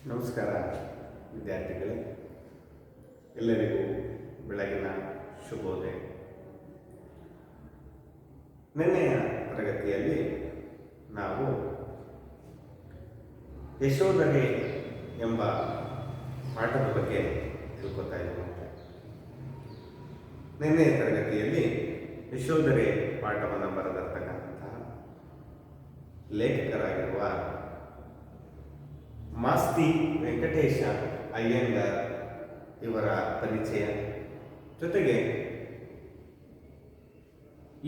ನಮಸ್ಕಾರ ವಿದ್ಯಾರ್ಥಿಗಳೇ, ಎಲ್ಲರಿಗೂ ಬೆಳಗಿನ ಶುಭೋದಯ. ನಿನ್ನೆಯ ತರಗತಿಯಲ್ಲಿ ನಾವು ಯಶೋಧರೆ ಎಂಬ ಪಾಠದ ಬಗ್ಗೆ ತಿಳ್ಕೊತಾ ಇದ್ದೀವಿ. ನಿನ್ನೆಯ ತರಗತಿಯಲ್ಲಿ ಯಶೋಧರೆ ಪಾಠವನ್ನು ಬರೆದಿರ್ತಕ್ಕಂತಹ ಲೇಖಕರಾಗಿರುವ ಮಾಸ್ತಿ ವೆಂಕಟೇಶ ಅಯ್ಯಂಗಾರ್ ಇವರ ಪರಿಚಯ ಜೊತೆಗೆ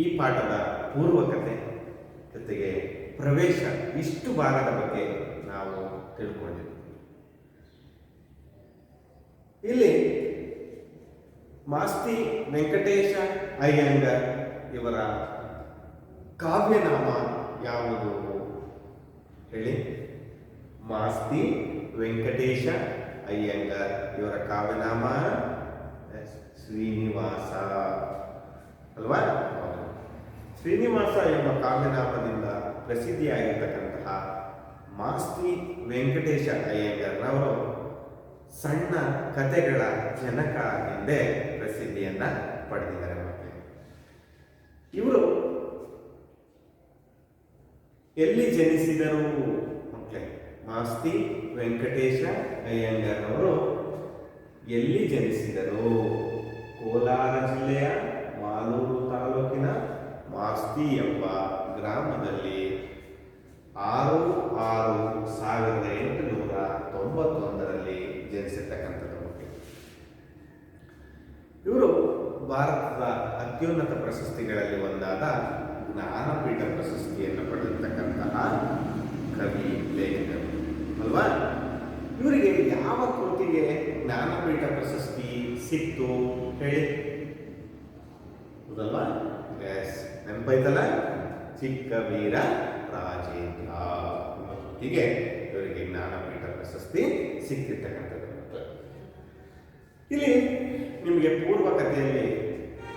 ಈ ಪಾಠದ ಪೂರ್ವಕತೆ ಜೊತೆಗೆ ಪ್ರವೇಶ ಇಷ್ಟು ಭಾಗದ ಬಗ್ಗೆ ನಾವು ತಿಳ್ಕೊಂಡಿದ್ದೀವಿ. ಇಲ್ಲಿ ಮಾಸ್ತಿ ವೆಂಕಟೇಶ ಅಯ್ಯಂಗಾರ್ ಇವರ ಕಾವ್ಯನಾಮ ಯಾವುದು ಹೇಳಿ? ಮಾಸ್ತಿ ವೆಂಕಟೇಶ ಅಯ್ಯಂಗಾರ್ ಇವರ ಕಾವ್ಯನಾಮ ಶ್ರೀನಿವಾಸ ಅಲ್ವಾ? ಶ್ರೀನಿವಾಸ ಎಂಬ ಕಾವ್ಯನಾಮದಿಂದ ಪ್ರಸಿದ್ಧಿಯಾಗಿರ್ತಕ್ಕಂತಹ ಮಾಸ್ತಿ ವೆಂಕಟೇಶ ಅಯ್ಯಂಗಾರ್ನವರು ಸಣ್ಣ ಕಥೆಗಳ ಜನಕ ಎಂದೇ ಪ್ರಸಿದ್ಧಿಯನ್ನ ಪಡೆದಿದ್ದಾರೆ. ಇವರು ಎಲ್ಲಿ ಜನಿಸಿದರು? ಮಾಸ್ತಿ ವೆಂಕಟೇಶ ಅಯ್ಯಂಗಾರ್ನವರು ಎಲ್ಲಿ ಜನಿಸಿದರು? ಕೋಲಾರ ಜಿಲ್ಲೆಯ ಮಾಲೂರು ತಾಲೂಕಿನ ಮಾಸ್ತಿ ಎಂಬ ಗ್ರಾಮದಲ್ಲಿ 6/6/1891 ಜನಿಸಿರ್ತಕ್ಕಂಥದ್ದು. ಇವರು ಭಾರತದ ಅತ್ಯುನ್ನತ ಪ್ರಶಸ್ತಿಗಳಲ್ಲಿ ಒಂದಾದ ಜ್ಞಾನಪೀಠ ಪ್ರಶಸ್ತಿಯನ್ನು ಪಡೆದಿರ್ತಕ್ಕಂತಹ ಕವಿ ಲೇಖಕರು ಅಲ್ವಾ? ಇವರಿಗೆ ಯಾವ ಕೃತಿಗೆ ಜ್ಞಾನಪೀಠ ಪ್ರಶಸ್ತಿ ಸಿಕ್ತು ಹೇಳಿ? ಹೌದಲ್ವಾ? ಎಸ್, ನೆನಪೈತಲ್ಲ? ಚಿಕ್ಕ ವೀರ ರಾಜೇಂದ್ರ ಕೃತಿಗೆ ಇವರಿಗೆ ಜ್ಞಾನಪೀಠ ಪ್ರಶಸ್ತಿ ಸಿಕ್ಕಿರ್ತಕ್ಕಂಥದ್ದು. ಇಲ್ಲಿ ನಿಮಗೆ ಪೂರ್ವಕತೆಯಲ್ಲಿ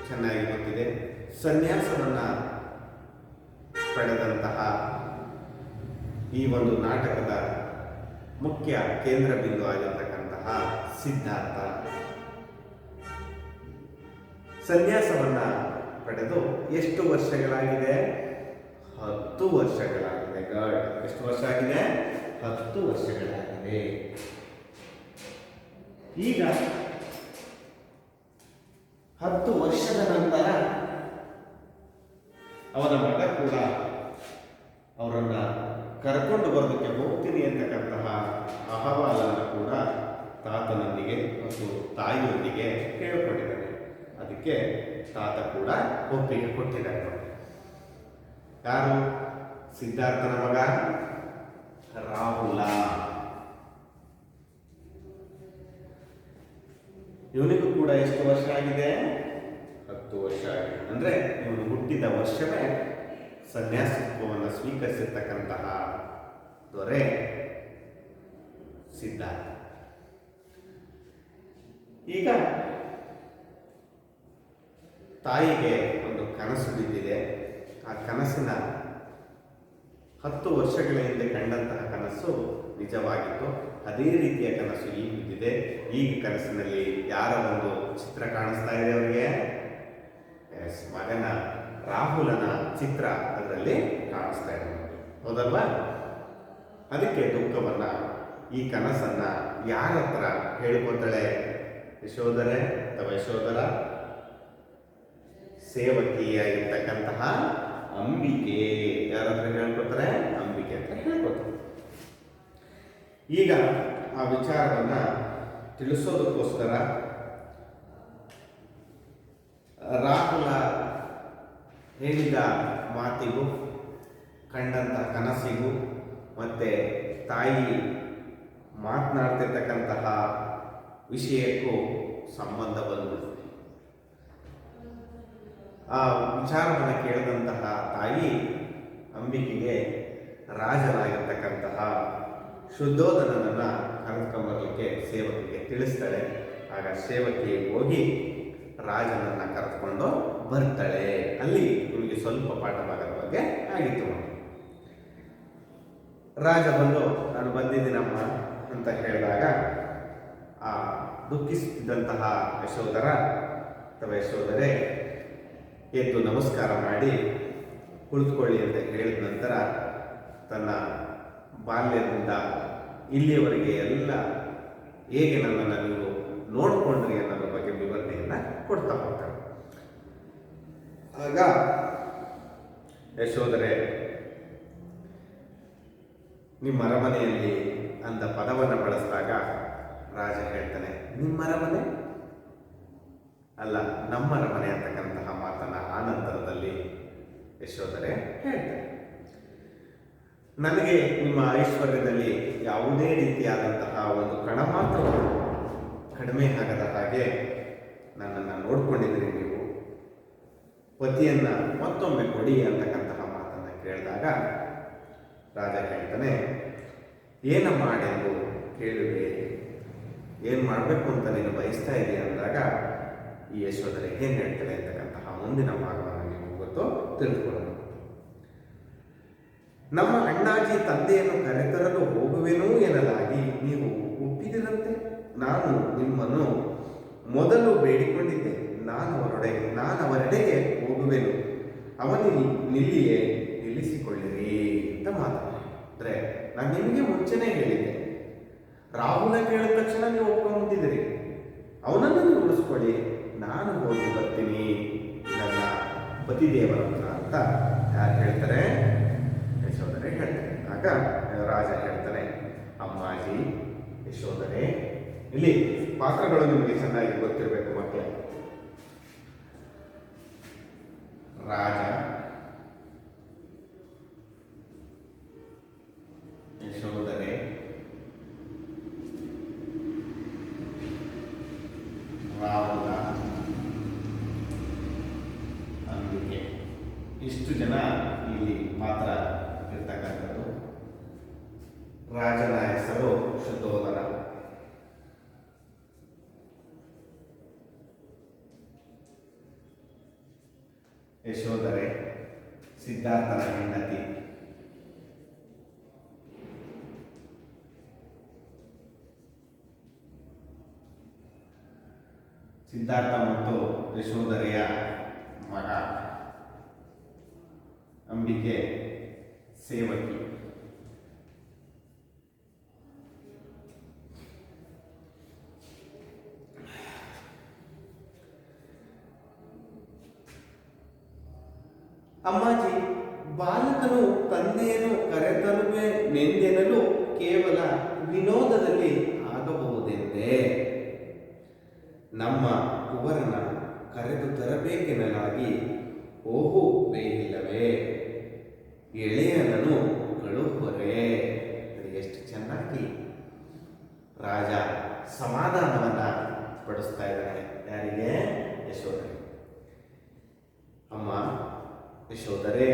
ಚೆನ್ನಾಗಿ ಗೊತ್ತಿದೆ. ಸನ್ಯಾಸವನ್ನ ಪಡೆದಂತಹ ಈ ಒಂದು ನಾಟಕದ ಮುಖ್ಯ ಕೇಂದ್ರ ಬಿಂದು ಆಗಿರ್ತಕ್ಕಂತಹ ಸಿದ್ಧಾರ್ಥ ಸನ್ಯಾಸವನ್ನ ಪಡೆದು ಎಷ್ಟು ವರ್ಷಗಳಾಗಿದೆ? 10 ವರ್ಷಗಳಾಗಿದೆ. ಎಷ್ಟು ವರ್ಷ ಆಗಿದೆ? 10 ವರ್ಷಗಳಾಗಿದೆ. ಈಗ 10 ವರ್ಷದ ನಂತರ ಅವನ ಮಗ ಕೂಡ ಅವರನ್ನ ಕರ್ಕೊಂಡು ಬರೋದಕ್ಕೆ ಹೋಗ್ತೀನಿ ಅಂತಕ್ಕಂತಹ ಅಹವಾಲನ್ನು ಕೂಡ ತಾತನೊಂದಿಗೆ ಮತ್ತು ತಾಯಿಯೊಂದಿಗೆ ಹೇಳಿಕೊಂಡಿದ್ದಾನೆ. ಅದಕ್ಕೆ ತಾತ ಕೂಡ ಒಪ್ಪಿಗೆ ಕೊಟ್ಟಿದ್ದಾರೆ. ಯಾರು? ಸಿದ್ಧಾರ್ಥನ ಮಗ ರಾಹುಲ. ಇವನಿಗೂ ಕೂಡ ಎಷ್ಟು ವರ್ಷ ಆಗಿದೆ? 10 ವರ್ಷ ಆಗಿದೆ. ಅಂದ್ರೆ ಇವನು ಹುಟ್ಟಿದ ವರ್ಷವೇ ಸನ್ಯಾಸತ್ವವನ್ನು ಸ್ವೀಕರಿಸಿರ್ತಕ್ಕಂತಹ ದೊರೆ ಸಿದ್ಧಾರ್ಥ. ಈಗ ತಾಯಿಗೆ ಒಂದು ಕನಸು ಬಿದ್ದಿದೆ. ಆ ಕನಸಿನ 10 ವರ್ಷಗಳ ಹಿಂದೆ ಕಂಡಂತಹ ಕನಸು ನಿಜವಾಗಿತ್ತು. ಅದೇ ರೀತಿಯ ಕನಸು ಈಗ ಬಿದ್ದಿದೆ. ಈಗ ಕನಸಿನಲ್ಲಿ ಯಾರ ಒಂದು ಚಿತ್ರ ಕಾಣಿಸ್ತಾ ಇದೆ ಅವರಿಗೆ? ಮಗನ ರಾಹುಲನ ಚಿತ್ರ ಅದರಲ್ಲಿ ಕಾಣಿಸ್ತಾ ಇದೆ. ಹೌದಲ್ವಾ? ಅದಕ್ಕೆ ದುಃಖವನ್ನ, ಈ ಕನಸನ್ನ ಯಾರ ಹತ್ರ ಹೇಳ್ಕೊತಾಳೆ? ಯಶೋಧರೆ ಅಥವಾ ಯಶೋಧರ ಸೇವಕಿಯಾಗಿರ್ತಕ್ಕಂತಹ ಅಂಬಿಕೆ. ಯಾರ ಹತ್ರ ಹೇಳ್ಕೊತಾರೆ? ಅಂಬಿಕೆ ಅಂತ ಹೇಳ್ಕೊತಾರೆ. ಈಗ ಆ ವಿಚಾರವನ್ನ ತಿಳಿಸೋದಕ್ಕೋಸ್ಕರ ರಾಹುಲ ಹೇಳಿದ ಮಾತಿಗೂ ಕಂಡಂತಹ ಕನಸಿಗೂ ಮತ್ತೆ ತಾಯಿ ಮಾತನಾಡ್ತಿರ್ತಕ್ಕಂತಹ ವಿಷಯಕ್ಕೂ ಸಂಬಂಧ ಬಂದ್ಬಿಡುತ್ತೆ. ಆ ವಿಚಾರವನ್ನು ಕೇಳಿದಂತಹ ತಾಯಿ ಅಂಬಿಕೆಗೆ ರಾಜನಾಗಿರ್ತಕ್ಕಂತಹ ಶುದ್ಧೋಧನನನ್ನ ಕರೆದುಕೊಂಬರಲಿಕ್ಕೆ ಸೇವಕಿಗೆ ತಿಳಿಸ್ತಾಳೆ. ಆಗ ಸೇವಕಿ ಹೋಗಿ ರಾಜನನ್ನ ಕರೆದುಕೊಂಡು ಬರ್ತಾಳೆ. ಅಲ್ಲಿ ನಿಮಗೆ ಸ್ವಲ್ಪ ಪಾಠಭಾಗದ ಬಗ್ಗೆ ಆಗಿತ್ತು. ರಾಜ ಬಂದು, ನಾನು ಬಂದಿದ್ದೀನಮ್ಮ ಅಂತ ಹೇಳಿದಾಗ ಆ ದುಃಖಿಸುತ್ತಿದ್ದಂತಹ ಯಶೋಧರೆ ಎದ್ದು ನಮಸ್ಕಾರ ಮಾಡಿ ಕುಳಿತುಕೊಳ್ಳಿ ಅಂತ ಹೇಳಿದ ನಂತರ ತನ್ನ ಬಾಲ್ಯದಿಂದ ಇಲ್ಲಿಯವರೆಗೆ ಎಲ್ಲ ಹೇಗೆ ನನ್ನನ್ನು ನೀವು ನೋಡಿಕೊಂಡ್ರಿ ಅನ್ನೋದ್ರ ಬಗ್ಗೆ ವಿವರಣೆಯನ್ನು ಕೊಡ್ತಾ ಹೋಗ್ತಾರೆ. ಆಗ ಯಶೋಧರೆ ನಿಮ್ಮ ಅರಮನೆಯಲ್ಲಿ ಅಂದ ಪದವನ್ನು ಬಳಸಿದಾಗ ರಾಜ ಹೇಳ್ತಾನೆ, ನಿಮ್ಮ ಅರಮನೆ ಅಲ್ಲ, ನಮ್ಮ ಅರಮನೆ ಅಂತಕ್ಕಂತಹ ಮಾತನ್ನ ಆ ನಂತರದಲ್ಲಿ ಯಶೋಧರೆ ಹೇಳ್ತಾರೆ. ನನಗೆ ನಿಮ್ಮ ಐಶ್ವರ್ಯದಲ್ಲಿ ಯಾವುದೇ ರೀತಿಯಾದಂತಹ ಒಂದು ಕಣ ಮಾತ್ರ ಕಡಿಮೆ ಆಗದ ಹಾಗೆ ನನ್ನನ್ನು ನೋಡ್ಕೊಂಡಿದ್ದೀರಿ. ನೀವು ಪತಿಯನ್ನ ಮತ್ತೊಮ್ಮೆ ಕೊಡಿ ಅಂತಕ್ಕಂತಹ ಮಾತನ್ನು ಕೇಳಿದಾಗ ರಾಜ ಹೇಳ್ತಾನೆ, ಏನ ಮಾಡೆಂದು ಕೇಳುವೆ, ಏನು ಮಾಡಬೇಕು ಅಂತ ನೀನು ಬಯಸ್ತಾ ಇದೆಯಾ ಅಂದಾಗ ಈ ಯಶೋಧರೆ ಏನು ಹೇಳ್ತಾಳೆ ಅಂತಕ್ಕಂತಹ ಮುಂದಿನ ಭಾಗವನ್ನು ನೀವು ಗೊತ್ತು ತಿಳಿದುಕೊಳ್ಳೋಣ. ನಮ್ಮ ಅಣ್ಣಾಜಿ ತಂದೆಯನ್ನು ಕರೆತರಲು ಹೋಗುವೆನೋ ಎನ್ನಲಾಗಿ ನೀವು ಒಪ್ಪಿದಿರಂತೆ. ನಾನು ನಿಮ್ಮನ್ನು ಮೊದಲು ಬೇಡಿಕೊಂಡಿದ್ದೆ, ನಾನು ಅವರೆಡೆಗೆ ಹೋಗುವೆನು, ಅವನಿಗೆ ನಿಲ್ಲಿಯೇ ನಿಲ್ಲಿಸಿಕೊಳ್ಳಿರಿ ಅಂತ ಮಾತಾಡ್ತಾರೆ. ನಾನು ನಿಮಗೆ ಮುಂಚೆನೇ ಹೇಳಿದ್ದೆ, ರಾಹುಲ ಕೇಳಿದ ತಕ್ಷಣ ನೀವು ಒಪ್ಕೊಂಡ್ಬಿಟ್ಟಿದ್ದೀರಿ, ಅವನನ್ನು ನೀವು ಉಳಿಸ್ಕೊಳ್ಳಿ, ನಾನು ಹೋಗಿ ಬರ್ತೀನಿ ನನ್ನ ಪತಿದೇವರನ್ನ ಅಂತ ಯಾರು ಹೇಳ್ತಾರೆ? ಯಶೋಧರೆ ಹೇಳ್ತಾರೆ. ಆಗ ರಾಜ ಹೇಳ್ತಾನೆ, ಅಮ್ಮಾಜಿ ಯಶೋಧರೆ, ಇಲ್ಲಿ ಪಾತ್ರಗಳು ನಿಮಗೆ ಚೆನ್ನಾಗಿ ಗೊತ್ತಿರಬೇಕು ಮಕ್ಕಳೇ. ರಾಜ, ಯಶೋಧರೆ, ರಾಹುಲ, ಅಂಬಿಕೆ, ಇಷ್ಟು ಜನ ಇಲ್ಲಿ ಪಾತ್ರ ಇರ್ತಕ್ಕಂಥದ್ದು. ರಾಜನ ಹೆಸರು ಶುದ್ಧೋದನ. ಯಶೋಧರೆ ಸಿದ್ಧಾರ್ಥನ ಹೆಂಡತಿ. ಸಿದ್ಧಾರ್ಥ ಮತ್ತು ಯಶೋಧರೆಯ ಮಗ. ಅಂಬಿಕೆ ಸೇವಕಿ. ಅಮ್ಮಾಜಿ, ಬಾಲಕನು ತಂದೆಯನ್ನು ಕರೆತರುವೆನೆಂದೆನಲು ಕೇವಲ ವಿನೋದದಲ್ಲಿ ಆಗಬಹುದೆಂದೇ. ನಮ್ಮ ಕುವರನ ಕರೆದು ತರಬೇಕೆನ್ನಲಾಗಿ ಹೋಗುವೇನಿಲ್ಲವೇ, ಎಳೆಯನನು ಕಳುಹುವರೇ. ಎಷ್ಟು ಚೆನ್ನಾಗಿ ರಾಜ ಸಮಾಧಾನವನ್ನ ಪಡಿಸ್ತಾ ಇದ್ದಾನೆ. ಯಾರಿಗೆ? ಯಶೋಧರೆ. ಅಮ್ಮ ಯಶೋಧರೆ,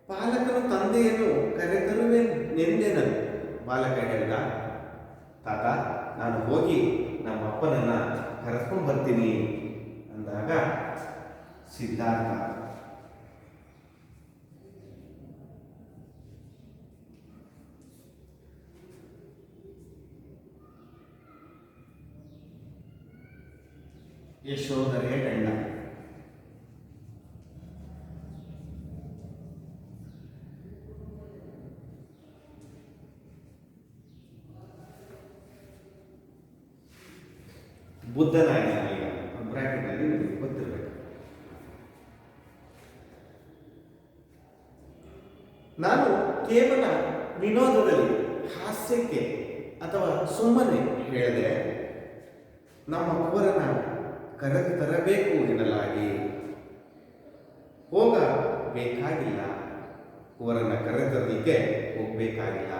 ಬಾಲಕನು ತಂದೆಯನ್ನು ಕರೆತರುವೆನೆಂದೆನನು. ಬಾಲಕ ಹೇಳಿದ, ತಾತ ನಾನು ಹೋಗಿ ನಮ್ಮ ಅಪ್ಪನನ್ನ ಕರೆಸ್ಕೊಂಡು ಬರ್ತೀನಿ ಅಂದಾಗ ಸಿದ್ಧಾರ್ಥ ಯಶೋಧರೆ ಗಂಡ. ಬುದ್ಧನಾಗಿ ಬ್ರಾಕೆಟ್ನಲ್ಲಿ ನಿಮಗೆ ಗೊತ್ತಿರಬೇಕು. ನಾನು ಕೇವಲ ವಿನೋದದಲ್ಲಿ, ಹಾಸ್ಯಕ್ಕೆ ಅಥವಾ ಸುಮ್ಮನೆ ಹೇಳಿದೆ, ನಮ್ಮ ಕುವರನ ಕರೆದು ತರಬೇಕು ಎನ್ನಲಾಗಿ ಹೋಗಬೇಕಾಗಿಲ್ಲ. ಕುವರನ ಕರೆತರಲಿಕ್ಕೆ ಹೋಗಬೇಕಾಗಿಲ್ಲ.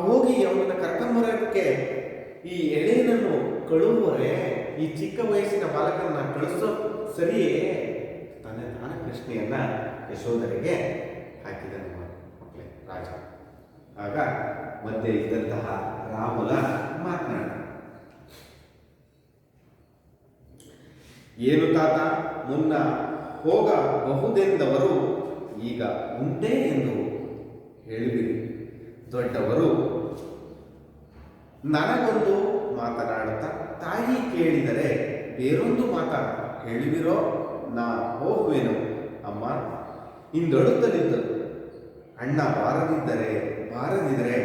ಹೋಗಿ ಅವನನ್ನು ಕರ್ಕೊಂಬರೋದಕ್ಕೆ ಈ ಎಳೆಯನನ್ನು ಕಳುವರೆ, ಈ ಚಿಕ್ಕ ವಯಸ್ಸಿನ ಬಾಲಕನ ಕಳಿಸೋ ಸರಿಯೇ? ತಾನ ಪ್ರಶ್ನೆಯನ್ನ ಯಶೋಧರೆಗೆ ಹಾಕಿದನು ಮಕ್ಕಳೇ ರಾಜ. ಆಗ ಮಧ್ಯೆ ಇದ್ದಂತಹ ರಾಹುಲ ಮಾತನಾಡ, ಏನು ತಾತ, ಮುನ್ನ ಹೋಗಬಹುದೆಂದವರು ಈಗ ಉಂಟೆ ಎಂದು ಹೇಳಿಬಿಡಿ. ದೊಡ್ಡವರು ನನಗೊಂದು ಮಾತನಾಡುತ್ತಾ, ತಾಯಿ ಕೇಳಿದರೆ ಬೇರೊಂದು ಮಾತಾ ಹೇಳುವಿರೋ, ನಾ ಹೋಗುವೆನು ಅಮ್ಮ ಇಂದೊಳುತ್ತಲಿದ್ದರು. ಅಣ್ಣ ಬಾರದಿದ್ದರೆ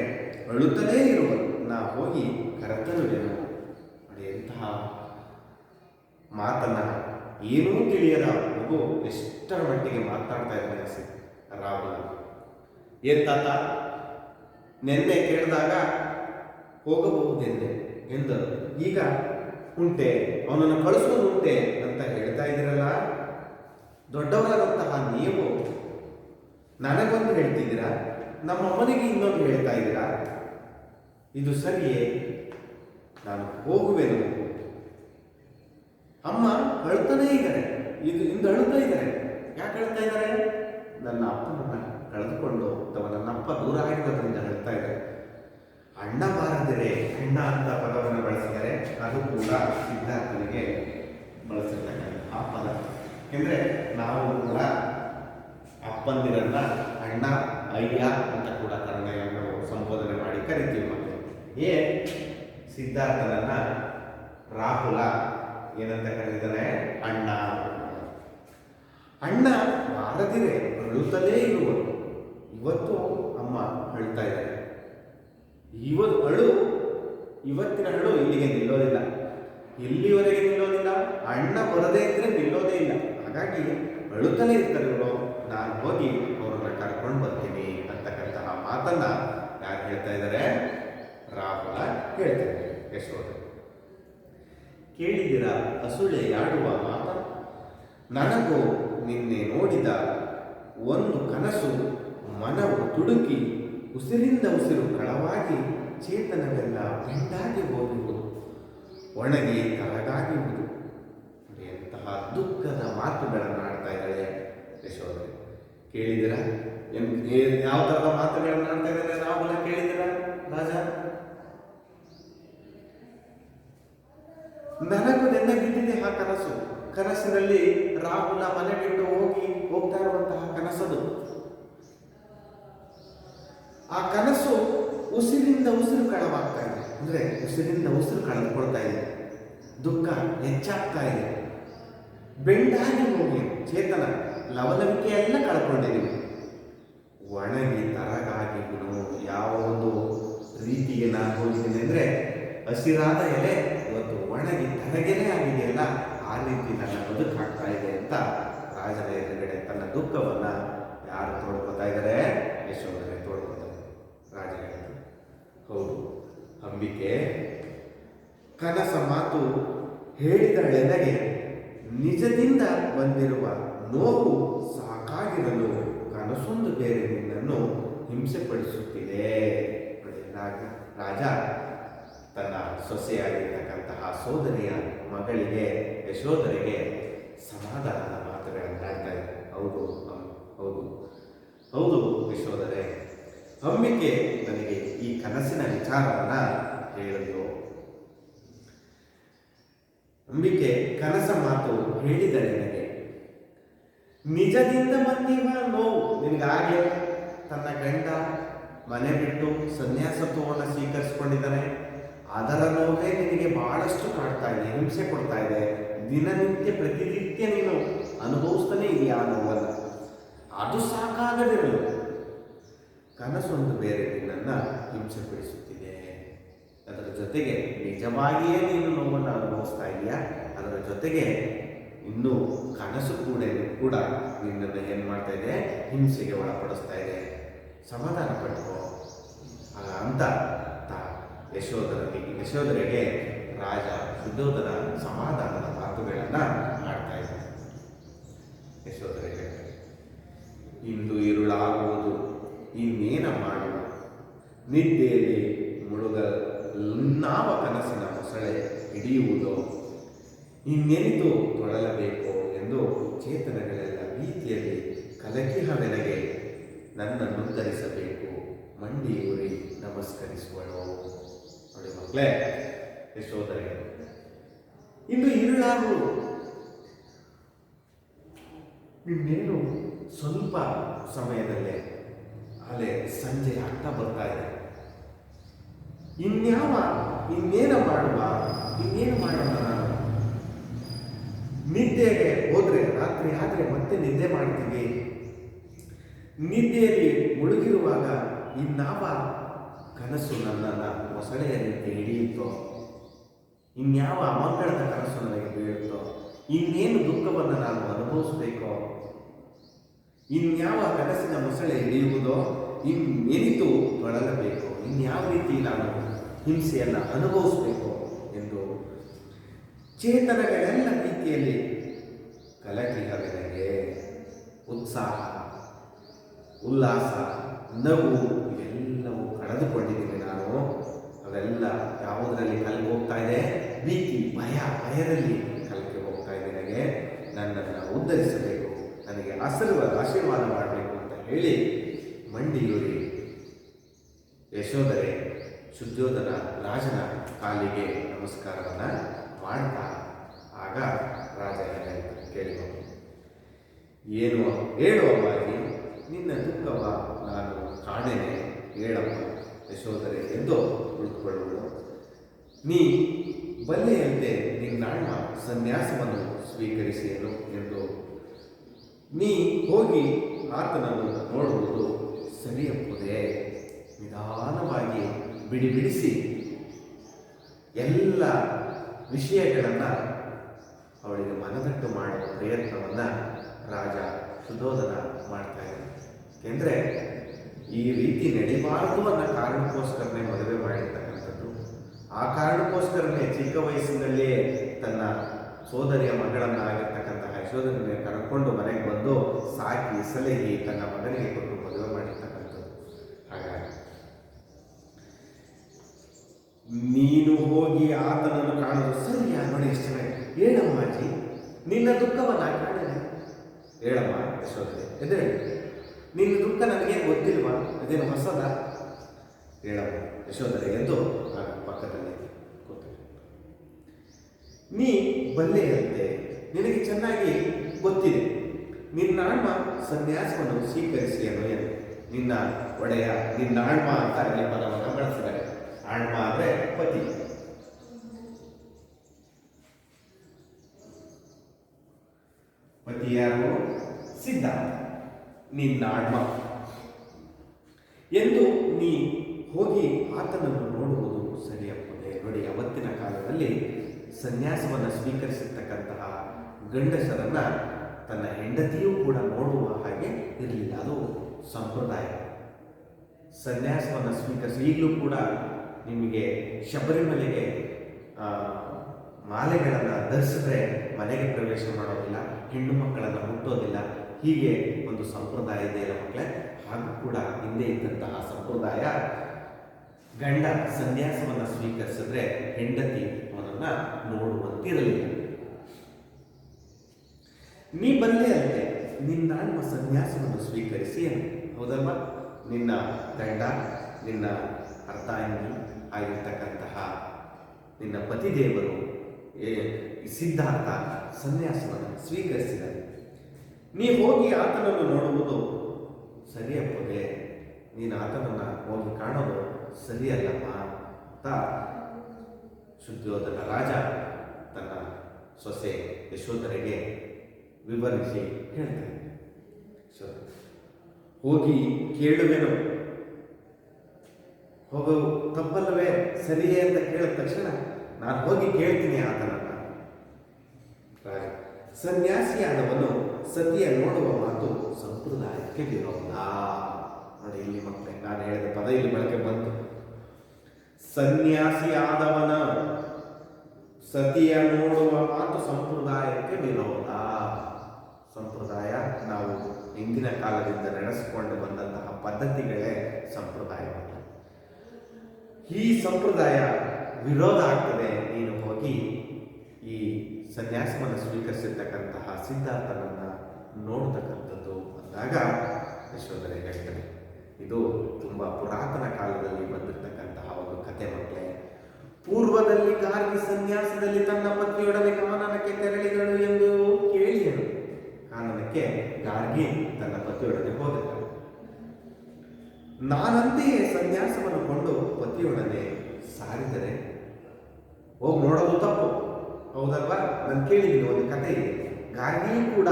ಅಳುತ್ತಲೇ ಇರುವರು, ನಾ ಹೋಗಿ ಕರೆತರುವೆನು. ನೋಡಿ, ಎಂತಹ ಮಾತನ್ನ ಏನೂ ತಿಳಿಯದ ಮಗು ಎಷ್ಟರ ಮಟ್ಟಿಗೆ ಮಾತನಾಡ್ತಾ ಇದ್ದಾನೆ ರಾಹುಲ. ಏನ್ ತಾತ, ನೆನ್ನೆ ಕೇಳಿದಾಗ ಹೋಗಬಹುದೆಂದೆ ಎಂದರು, ಈಗ ಉಂಟೆ, ಅವನನ್ನು ಕಳಿಸೋದು ಉಂಟೆ ಅಂತ ಹೇಳ್ತಾ ಇದ್ದೀರಲ್ಲ. ದೊಡ್ಡವರಾದಂತಹ ನೀವು ನನಗೊಂದು ಹೇಳ್ತಿದ್ದೀರಾ, ನಮ್ಮ ಅಮ್ಮನಿಗೆ ಇನ್ನೊಂದು ಹೇಳ್ತಾ ಇದ್ದೀರಾ. ಇದು ಸರಿಯೇ? ನಾನು ಹೋಗುವೆನು. ಅಮ್ಮ ಅಳ್ತಾನೇ ಇದ್ದಾರೆ, ಇಂದು ಅಳುತ್ತಾ ಇದ್ದಾರೆ. ಯಾಕೆ ಅಳ್ತಾ ಇದ್ದಾರೆ? ನನ್ನ ಅಪ್ಪನನ್ನ ಕಳೆದುಕೊಂಡು ಅಥವಾ ನನ್ನ ಅಪ್ಪ ದೂರ ಆಗಿರೋದ್ರಿಂದ ಅಳ್ತಾ ಇದ್ದಾರೆ. ಅಣ್ಣ ಬಾರದಿರೆ, ಅಣ್ಣ ಅಂತ ಪದವನ್ನು ಬಳಸಿದರೆ ಅದು ಕೂಡ ಸಿದ್ಧಾರ್ಥನಿಗೆ ಬಳಸಿರ್ತಕ್ಕಂಥ ಆ ಪದ. ಯಾಕೆಂದ್ರೆ ನಾವು ಕೂಡ ಅಪ್ಪಂದಿರನ್ನ ಅಣ್ಣ, ಅಯ್ಯ ಅಂತ ಕೂಡ ಕನ್ನಡ ಸಂಬೋಧನೆ ಮಾಡಿ ಕರಿತೀವಿ ಮಕ್ಕಳು. ಸಿದ್ಧಾರ್ಥನನ್ನ ರಾಹುಲ ಏನಂತ ಕರೀತಾನೆ? ಅಣ್ಣ. ಅಣ್ಣ ಬಾರದಿರೆ ಅಳುತ್ತಲೇ ಇರುವರು. ಇವತ್ತು ಅಮ್ಮ ಅಳ್ತಾ ಇದ್ದಾರೆ. ಇವತ್ತಿನ ಅಳು ಇಲ್ಲಿಗೆ ನಿಲ್ಲೋದಿಲ್ಲ, ಇಲ್ಲಿವರೆಗೆ ನಿಲ್ಲೋದಿಲ್ಲ. ಅಣ್ಣ ಬರದೇ ಇದ್ರೆ ನಿಲ್ಲೋದೇ ಇಲ್ಲ. ಹಾಗಾಗಿ ಅಳುತ್ತಲೇ ಇರ್ತಾರೆ ಇವರು. ನಾನು ಹೋಗಿ ಅವ್ರನ್ನ ಕರ್ಕೊಂಡು ಬರ್ತೀನಿ ಅಂತಕ್ಕಂತಹ ಮಾತನ್ನ ಯಾರು ಹೇಳ್ತಾ ಇದ್ದಾರೆ? ರಾಹುಲ ಹೇಳ್ತಾ ಇದ್ದಾರೆ. ಯಶೋಧ ಕೇಳಿದಿರ ಅಸುಳೆಯಾಡುವ ಮಾತ, ನನಗೂ ನಿನ್ನೆ ನೋಡಿದ ಒಂದು ಕನಸು, ಮನವು ತುಡುಕಿ ಉಸಿರಿಂದ ಉಸಿರು ಕಳವಾಗಿ ಚೇತನವೆಲ್ಲ ಬೆಂಡಾಗಿ ಹೋಗುವುದು, ಒಣಗಿ ಕರಗಾಗುವುದು. ಎಂತಹ ದುಃಖದ ಮಾತುಗಳನ್ನು ಆಡ್ತಾ ಇದ್ದಾಳೆ ಯಶೋಧ. ಕೇಳಿದಿರ ಯಾವ ತರದ ಮಾತುಗಳನ್ನು ಆಡ್ತಾ ಇದ್ದಾರೆ ರಾಹುಲ? ಕೇಳಿದಿರ ರಾಜ? ನನಗೂ ನೆನ್ನೆ ಬಿದ್ದಿದೆ ಆ ಕನಸು. ಕನಸಿನಲ್ಲಿ ರಾಹುಲ ಮನೆ ಬಿಟ್ಟು ಹೋಗ್ತಾ ಇರುವಂತಹ ಕನಸದು. ಆ ಕನಸು ಉಸಿರಿಂದ ಉಸಿರು ಕಳವಾಗ್ತಾ ಇದೆ, ಅಂದ್ರೆ ಉಸಿರಿಂದ ಉಸಿರು ಕಳೆದುಕೊಳ್ತಾ ಇದೆ. ದುಃಖ ಹೆಚ್ಚಾಗ್ತಾ ಇದೆ. ಬೆಂಡಾಗಿ ಹೋಗಿ ಚೇತನ ಲವಲವಿಕೆ ಎಲ್ಲ ಕಳ್ಕೊಂಡಿದ್ದೀವಿ. ಒಣಗಿ ತರಗಾಗಿ ಯಾವ ಒಂದು ರೀತಿಗೆ ನಾನು ಹೋಗಿದ್ದೀನಿ ಅಂದ್ರೆ, ಹಸಿರಾದ ಎಲೆ ಇವತ್ತು ಒಣಗಿ ತರಗೆಲೆ ಆಗಿದೆಯಲ್ಲ, ಆ ರೀತಿ ನನ್ನ ಬದುಕಾಗ್ತಾ ಇದೆ ಅಂತ ರಾಜನ ಎದುರುಗಡೆ ತನ್ನ ದುಃಖವನ್ನ ಯಾರು ತೋಡ್ಕೊತಾ ಇದ್ದಾರೆ? ಯಶೋಧನೆ ತೋಡ್ಕೊತಾರೆ. ರಾಜ ಹೇಳ್ತಾರೆ, ಹೌದು ಅಂಬಿಕೆ ಕನಸ ಮಾತು ಹೇಳಿದಳೆನಗೆ ನಿಜದಿಂದ ಬಂದಿರುವ ನೋವು ಸಾಕಾಗಿರಲು ಕನಸೊಂದು ಬೇರೆ ನಿನ್ನನ್ನು ಹಿಂಸೆಪಡಿಸುತ್ತಿದೆ. ರಾಜ ತನ್ನ ಸೊಸೆಯಾಗಿರ್ತಕ್ಕಂತಹ ಸೋದರಿಯ ಮಗಳಿಗೆ ಯಶೋಧರೆಗೆ ಸಮಾಧಾನದ ಮಾತುಗಳನ್ನು ಆಡ್ತಾ ಇದೆ. ಹೌದು ಹೌದು ಹೌದು ಯಶೋಧರೆ, ಅಂಬಿಕೆ ನನಗೆ ಈ ಕನಸಿನ ವಿಚಾರವನ್ನ ಹೇಳಿದಳು. ಅಂಬಿಕೆ ಕನಸ ಮಾತು ಹೇಳಿದರೆ ನನಗೆ ನಿಜದಿಂದ ಬಂದಿವ ನೋವು. ನಿನಗಾಗೆ ತನ್ನ ಗಂಡ ಮನೆ ಬಿಟ್ಟು ಸನ್ಯಾಸತ್ವವನ್ನು ಸ್ವೀಕರಿಸಿಕೊಂಡಿದ್ದಾನೆ, ಅದರ ನೋವೇ ನಿನಗೆ ಬಹಳಷ್ಟು ಕಾಡ್ತಾ ಇದೆ, ಹಿಂಸೆ ಕೊಡ್ತಾ ಇದೆ. ದಿನನಿತ್ಯ ಪ್ರತಿನಿತ್ಯ ನೀನು ಅನುಭವಿಸ್ತಾನೆ ಇದೆಯಾ ಆ ನೋವನ್ನ. ಅದು ಸಾಕಾಗದಿರಲು ಕನಸೊಂದು ಬೇರೆ ನಿನ್ನನ್ನು ಹಿಂಸೆ ಪಡಿಸುತ್ತಿದೆ. ಅದರ ಜೊತೆಗೆ ನಿಜವಾಗಿಯೇ ನೀನು ನೋವನ್ನು ಅನುಭವಿಸ್ತಾ ಇದೆಯಾ, ಅದರ ಜೊತೆಗೆ ಇನ್ನೂ ಕನಸು ಕೂಡ ನಿನ್ನನ್ನು ಏನು ಮಾಡ್ತಾ ಇದೆ? ಹಿಂಸೆಗೆ ಒಳಪಡಿಸ್ತಾ ಇದೆ. ಸಮಾಧಾನ ಪಡ್ಕೋ ಅಂತ ಯಶೋಧರೆಗೆ ರಾಜ ಸುಧೋಧನ ಸಮಾಧಾನದ ಮಾತುಗಳನ್ನ ಆಡ್ತಾ ಇದ್ದಾರೆ. ಯಶೋಧರೆಗೆ ಇಂದು ഇരുಳಾಗುವುದು, ಇನ್ನೇನ ಮಾಡುವ, ನಿದ್ದೆಯಲ್ಲಿ ಮುಳುಗಲ್ಲಾವ ಕನಸಿನ ಮೊಸಳೆ ಹಿಡಿಯುವುದೋ, ಇನ್ನೆನಿತು ತೊಳಲಬೇಕು ಎಂದು ಚೇತನಗಳೆಲ್ಲ ಭೀತಿಯಲ್ಲಿ ಕಲಕಿಹವೆನಗೆ ನನ್ನನ್ನು ಧರಿಸಬೇಕು, ಮಂಡಿ ಉರಿ ನಮಸ್ಕರಿಸುವಳು. ನೋಡಿ ಮಕ್ಕಳೇ, ಯಶೋಧರೆಗೆ ಇನ್ನು ഇരുಳಾಗುವುದು, ಇನ್ನೇನು ಸ್ವಲ್ಪ ಸಮಯದಲ್ಲೇ ಅಲ್ಲೇ ಸಂಜೆ ಆಗ್ತಾ ಬರ್ತಾ ಇದೆ. ಇನ್ನೇನು ಮಾಡೋಣ ನಾನು? ನಿದ್ದೆಗೆ ಹೋದ್ರೆ ರಾತ್ರಿ ಆದ್ರೆ ಮತ್ತೆ ನಿದ್ದೆ ಮಾಡ್ತೀವಿ. ನಿದ್ದೆಯಲ್ಲಿ ಮುಳುಗಿರುವಾಗ ಇನ್ಯಾವ ಕನಸು ನನ್ನನ್ನು ಮೊಸಳೆಯ ರೀತಿ ಹಿಡಿಯುತ್ತೋ, ಇನ್ಯಾವ ಅಮಂಗಳದ ಕನಸು ನನಗೆ ಬೀಳುತ್ತೋ, ಇನ್ನೇನು ದುಃಖವನ್ನು ನಾನು ಅನುಭವಿಸಬೇಕೋ, ಇನ್ಯಾವ ಕನಸಿನ ಮೊಸಳೆ ಹಿಡಿಯುವುದೋ, ಇನ್ನೇನಿತು ಬಳಲಬೇಕು, ಇನ್ಯಾವ ರೀತಿ ನಾನು ಹಿಂಸೆಯನ್ನು ಅನುಭವಿಸಬೇಕು ಎಂದು ಚೇತನಗಳೆಲ್ಲ ರೀತಿಯಲ್ಲಿ ಕಲಕಿಹವೆನಗೆ ಉತ್ಸಾಹ, ಉಲ್ಲಾಸ, ನಗು ಇವೆಲ್ಲವೂ ಕಳೆದುಕೊಂಡಿದ್ದೀನಿ ನಾನು. ಅವೆಲ್ಲ ಯಾವುದರಲ್ಲಿ ಕಲಕಿ ಹೋಗ್ತಾ ಇದೆ? ಭೀತಿ, ಭಯದಲ್ಲಿ ಕಲಕಿ ಹೋಗ್ತಾ ಇದೆ. ನನಗೆ ನನ್ನನ್ನು ಉದ್ಧರಿಸಬೇಕು, ನನಗೆ ಆಶೀರ್ವಾದ ಮಾಡಬೇಕು ಅಂತ ಹೇಳಿ ಮಂಡಿಯೂರಿ ಯಶೋಧರೆ ಶುದ್ಧೋಧನ ರಾಜನ ಕಾಲಿಗೆ ನಮಸ್ಕಾರವನ್ನು ಮಾಡ್ತಾ ಆಗ ರಾಜ ಕೇಳಿಕೊಂಡು, ಏನು ಹೇಳುವ ಬಾಗಿ ನಿನ್ನ ದುಃಖವ ನಾನು ಕಾಣೆನೆ, ಹೇಳಮ್ಮ ಯಶೋಧರೆ ಎಂದು ಕುಳಿತುಕೊಳ್ಳುವುದು. ನೀ ಬಲ್ಲೆಯಂತೆ ನಿನ್ನಾಣ್ಣ ಸನ್ಯಾಸವನ್ನು ಸ್ವೀಕರಿಸಿಯನು ಎಂದು ನೀ ಹೋಗಿ ಆತನನ್ನು ನೋಡುವುದು ಸರಿಯಪ್ಪದೆ. ನಿಧಾನವಾಗಿ ಬಿಡಿಸಿ ಎಲ್ಲ ವಿಷಯಗಳನ್ನು ಅವಳಿಗೆ ಮನದಟ್ಟು ಮಾಡುವ ಪ್ರಯತ್ನವನ್ನು ರಾಜ ಸುಧೋಧನ ಮಾಡ್ತಾ ಇದ್ದಾನೆ. ಏಕೆಂದರೆ ಈ ರೀತಿ ನಡಿಬಾರದು ಅನ್ನೋ ಕಾರಣಕ್ಕೋಸ್ಕರನೇ ಮದುವೆ ಮಾಡಿರ್ತಕ್ಕಂಥದ್ದು. ಆ ಕಾರಣಕ್ಕೋಸ್ಕರನೇ ಚಿಕ್ಕ ವಯಸ್ಸಿನಲ್ಲಿಯೇ ತನ್ನ ಸೋದರಿಯ ಮಗಳನ್ನಾಗಿರ್ತಕ್ಕಂತಹ ಯಶೋಧರನ್ನೇ ಕರ್ಕೊಂಡು ಮನೆಗೆ ಬಂದು ಸಾಕಿ ಸಲಹಿ ತನ್ನ ಮಗನಿಗೆ ಕೊಟ್ಟು ಮದುವೆ ಮಾಡಿರ್ತಕ್ಕಂಥದ್ದು. ಹಾಗಾಗಿ ನೀನು ಹೋಗಿ ಆತನನ್ನು ಕಾಣೋದು ಸರಿಯಾ? ನೋಡಿ ಎಷ್ಟು ಚೆನ್ನಾಗಿ. ಹೇಳಮ್ಮ ಅಜ್ಜಿ, ನಿನ್ನ ದುಃಖವನ್ನು ಕಾಣನೆ. ಹೇಳಮ್ಮ ಯಶೋಧರೆ, ಎದುರು ನಿನ್ನ ದುಃಖ ನನಗೇನು ಗೊತ್ತಿಲ್ವಾ? ಅದೇನು ಹೊಸದ? ಹೇಳಮ್ಮ ಯಶೋಧರೆ ಎಂದು ಪಕ್ಕದಲ್ಲಿ ಕೂತು, ನೀ ಬಲ್ಲೆಯಂತೆ ನಿನಗೆ ಚೆನ್ನಾಗಿ ಗೊತ್ತಿದೆ. ನಿನ್ನ ಆಳ್ಮ ಸನ್ಯಾಸವನ್ನು ಸ್ವೀಕರಿಸಿಯನು ಎಂದು ನಿನ್ನ ಒಡೆಯ, ನಿನ್ನ ಆಳ್ಮ ಅಂತ ಅಲ್ಲಿ ಪದವನ್ನು ಬಳಸಿದ್ದಾರೆ. ಆಳ್ಮ ಅಂದರೆ ಪತಿ. ಪತಿ ಯಾರು? ಸಿದ್ಧಾರ್ಥ. ನಿನ್ನ ಆಳ್ಮ ಎಂದು ನೀ ಹೋಗಿ ಆತನನ್ನು ನೋಡುವುದು ಸರಿಯಪ್ಪದೆ. ನೋಡಿ, ಅವತ್ತಿನ ಕಾಲದಲ್ಲಿ ಸನ್ಯಾಸವನ್ನು ಸ್ವೀಕರಿಸಿರ್ತಕ್ಕಂತಹ ಗಂಡಸರನ್ನ ತನ್ನ ಹೆಂಡತಿಯೂ ಕೂಡ ನೋಡುವ ಹಾಗೆ ಇರಲಿಲ್ಲ. ಅದು ಸಂಪ್ರದಾಯ. ಸನ್ಯಾಸವನ್ನು ಸ್ವೀಕರಿಸಿ ಈಗಲೂ ಕೂಡ ನಿಮಗೆ ಶಬರಿಮಲೆಗೆ ಮಾಲೆಗಳನ್ನು ಧರಿಸಿದ್ರೆ ಮನೆಗೆ ಪ್ರವೇಶ ಮಾಡೋದಿಲ್ಲ, ಹೆಣ್ಣು ಮಕ್ಕಳನ್ನು ಮುಟ್ಟೋದಿಲ್ಲ. ಹೀಗೆ ಒಂದು ಸಂಪ್ರದಾಯ ಇದೆಯಲ್ಲ ಮಕ್ಕಳೇ, ಹಾಗೂ ಕೂಡ ಹಿಂದೆ ಇದ್ದಂತಹ ಸಂಪ್ರದಾಯ. ಗಂಡ ಸನ್ಯಾಸವನ್ನು ಸ್ವೀಕರಿಸಿದ್ರೆ ಹೆಂಡತಿ ಅವನನ್ನು ನೋಡುವಂತಿರಲಿಲ್ಲ. ನೀ ಬಲ್ಲೆ ಅಂತೆ ನಿನ್ನ ಸನ್ಯಾಸವನ್ನು ಸ್ವೀಕರಿಸಿ, ಹೌದಲ್ವಾ? ನಿನ್ನ ಗಂಡ, ನಿನ್ನ ಅರ್ಧಾಂಗಿ ಆಗಿರ್ತಕ್ಕಂತಹ ನಿನ್ನ ಪತಿದೇವರು ಸಿದ್ಧಾರ್ಥ ಸನ್ಯಾಸವನ್ನು ಸ್ವೀಕರಿಸಿದ್ದಾರೆ. ನೀ ಹೋಗಿ ಆತನನ್ನು ನೋಡುವುದು ಸರಿಯಪ್ಪದೆ. ನೀನು ಆತನನ್ನು ಹೋಗಿ ಕಾಣೋದು ಸರಿಯಲ್ಲಮ್ಮ ಅಂತ ಶುದ್ಧೋಧನ ರಾಜ ತನ್ನ ಸೊಸೆ ಯಶೋಧರೆಗೆ ವಿವರಿಸಿ ಹೇಳ್ತಾನೆ. ಹೋಗಿ ಕೇಳುವೆನು, ಹೋಗೋ ತಪ್ಪಲ್ಲವೇ, ಸರಿಯೇ ಅಂತ ಕೇಳಿದ ತಕ್ಷಣ ನಾನು ಹೋಗಿ ಕೇಳ್ತೀನಿ ಆತನನ್ನ. ರಾಜ, ಸನ್ಯಾಸಿಯಾದವನು ಸತಿಯ ನೋಡುವ ಮಾತು ಸಂಪ್ರದಾಯಕ್ಕೆ ವಿರೋಧ. ನೋಡಿ ಇಲ್ಲಿ ಮಕ್ಕಳೇ, ನಾನು ಹೇಳಿದ ಪದ ಇಲ್ಲಿ ಬಳಕೆ ಬಂತು. ಸನ್ಯಾಸಿಯಾದವನ ಸತಿಯ ನೋಡುವ ಮಾತು ಸಂಪ್ರದಾಯಕ್ಕೆ ವಿರೋಧ. ಸಂಪ್ರದಾಯ ನಾವು ಹಿಂದಿನ ಕಾಲದಿಂದ ನಡೆಸಿಕೊಂಡು ಬಂದಂತಹ ಪದ್ಧತಿಗಳೇ ಸಂಪ್ರದಾಯ. ಈ ಸಂಪ್ರದಾಯ ವಿರೋಧ ಆಗ್ತದೆ. ನೀನು ಹೋಗಿ ಈ ಸನ್ಯಾಸವನ್ನು ಸ್ವೀಕರಿಸಿರ್ತಕ್ಕಂತಹ ಸಿದ್ಧಾರ್ಥನನ್ನು ನೋಡ್ತಕ್ಕಂಥದ್ದು ಅಂದಾಗ ಯಶೋಧರೆ ಹೇಳ್ತಾರೆ. ಇದು ತುಂಬ ಪುರಾತನ ಕಾಲದಲ್ಲಿ ಬಂದಿರತಕ್ಕಂತಹ ಒಂದು ಕಥೆ ಮಕ್ಕಳೇ. ಪೂರ್ವದಲ್ಲಿ ಗಾರ್ಗಿ ಸನ್ಯಾಸದಲ್ಲಿ ತನ್ನ ಪತಿಯೊಡನೆ ಕಾನನಕ್ಕೆ ತೆರಳಿದಳು ಎಂದು ಕೇಳಿಯರು. ಕಾನನಕ್ಕೆ ಗಾರ್ಗಿ ತನ್ನ ಪತಿಯೊಡನೆ ಹೋಗಿದ್ದರು. ನಾನಂತೆಯೇ ಸನ್ಯಾಸವನ್ನು ಕೊಂಡು ಪತಿಯೊಡನೆ ಸಾರಿದರೆ ಹೋಗಿ ನೋಡೋದು ತಪ್ಪು, ಹೌದಲ್ವಾ? ನಾನು ಕೇಳಿದ್ದೀನಿ ಒಂದು ಕಥೆ ಇದೆ. ಗಾರ್ಗಿಯೂ ಕೂಡ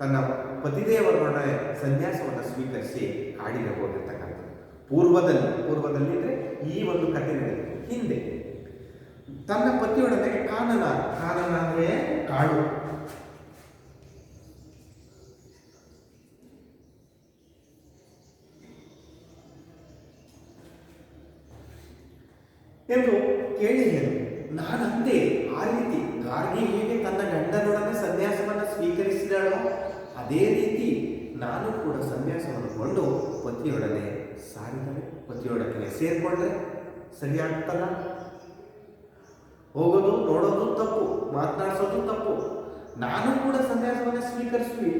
ತನ್ನ ಪತಿದೇವರೊಡನೆ ಸನ್ಯಾಸವನ್ನು ಸ್ವೀಕರಿಸಿ ಕಾಡಿಗೆ ಹೋಗಿರ್ತಕ್ಕಂಥದ್ದು. ಪೂರ್ವದಲ್ಲಿ ಅಂದರೆ ಈ ಒಂದು ಕಥೆ ನಡೆದಿದೆ. ಹಿಂದೆ ತನ್ನ ಪತಿಯೊಡನೆ ಕಾನನ ಅಂದರೆ ಕಾಡು, ಎಂದು ಕೇಳಿ ಹೇಳಿ ನಾನಂತೆ ಆ ರೀತಿ ಗಾರ್ಗಿ ಹೇಗೆ ತನ್ನ ಗಂಡನೊಡನೆ ಸನ್ಯಾಸವನ್ನು ಸ್ವೀಕರಿಸಿದಳೋ ಅದೇ ರೀತಿ ನಾನು ಕೂಡ ಸನ್ಯಾಸವನ್ನು ಕೊಂಡು ಪತಿಯೊಡನೆ ಸಾರಿದರೆ, ಪತಿಯೊಡನೆ ಸೇರಿಕೊಂಡ್ರೆ ಸರಿಯಾಗ್ತಲ್ಲ? ಹೋಗೋದು ನೋಡೋದು ತಪ್ಪು, ಮಾತನಾಡಿಸೋದು ತಪ್ಪು. ನಾನು ಕೂಡ ಸನ್ಯಾಸವನ್ನು ಸ್ವೀಕರಿಸಿ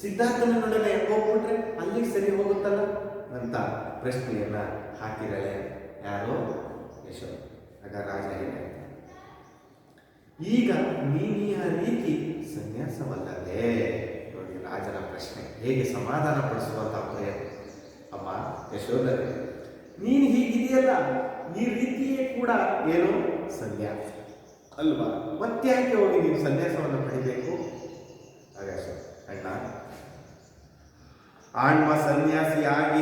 ಸಿದ್ಧಾರ್ಥನೊಡನೆ ಹೋಗ್ಬಿಟ್ರೆ ಅಲ್ಲಿ ಸರಿ ಹೋಗುತ್ತಲ್ಲ ಅಂತ ಪ್ರಶ್ನೆಯನ್ನ ಹಾಕಿದಾಳೆ ಯಾರೋ ಯಶೋಧ. ಆಗ ರಾಜ ಹೇಳ, ಈಗ ನೀನಿಯ ರೀತಿ ಸನ್ಯಾಸವಲ್ಲವೇ? ನೋಡಿ ರಾಜನ ಪ್ರಶ್ನೆ ಹೇಗೆ ಸಮಾಧಾನ ಪಡಿಸುವಂತ ಪ್ರಯತ್ನ. ಅಮ್ಮ ಯಶೋಧರೆ, ನೀನು ಹೀಗಿದೆಯಲ್ಲ, ಈ ರೀತಿಯೇ ಕೂಡ ಏನು ಸನ್ಯಾಸ ಅಲ್ವಾ? ಮತ್ತ್ಯಾಕೆ ಹೋಗಿ ನೀವು ಸನ್ಯಾಸವನ್ನು ಪಡಿಬೇಕು? ಆಗ ಅಣ್ಣ, ಆಣ್ಮ ಸನ್ಯಾಸಿಯಾಗಿ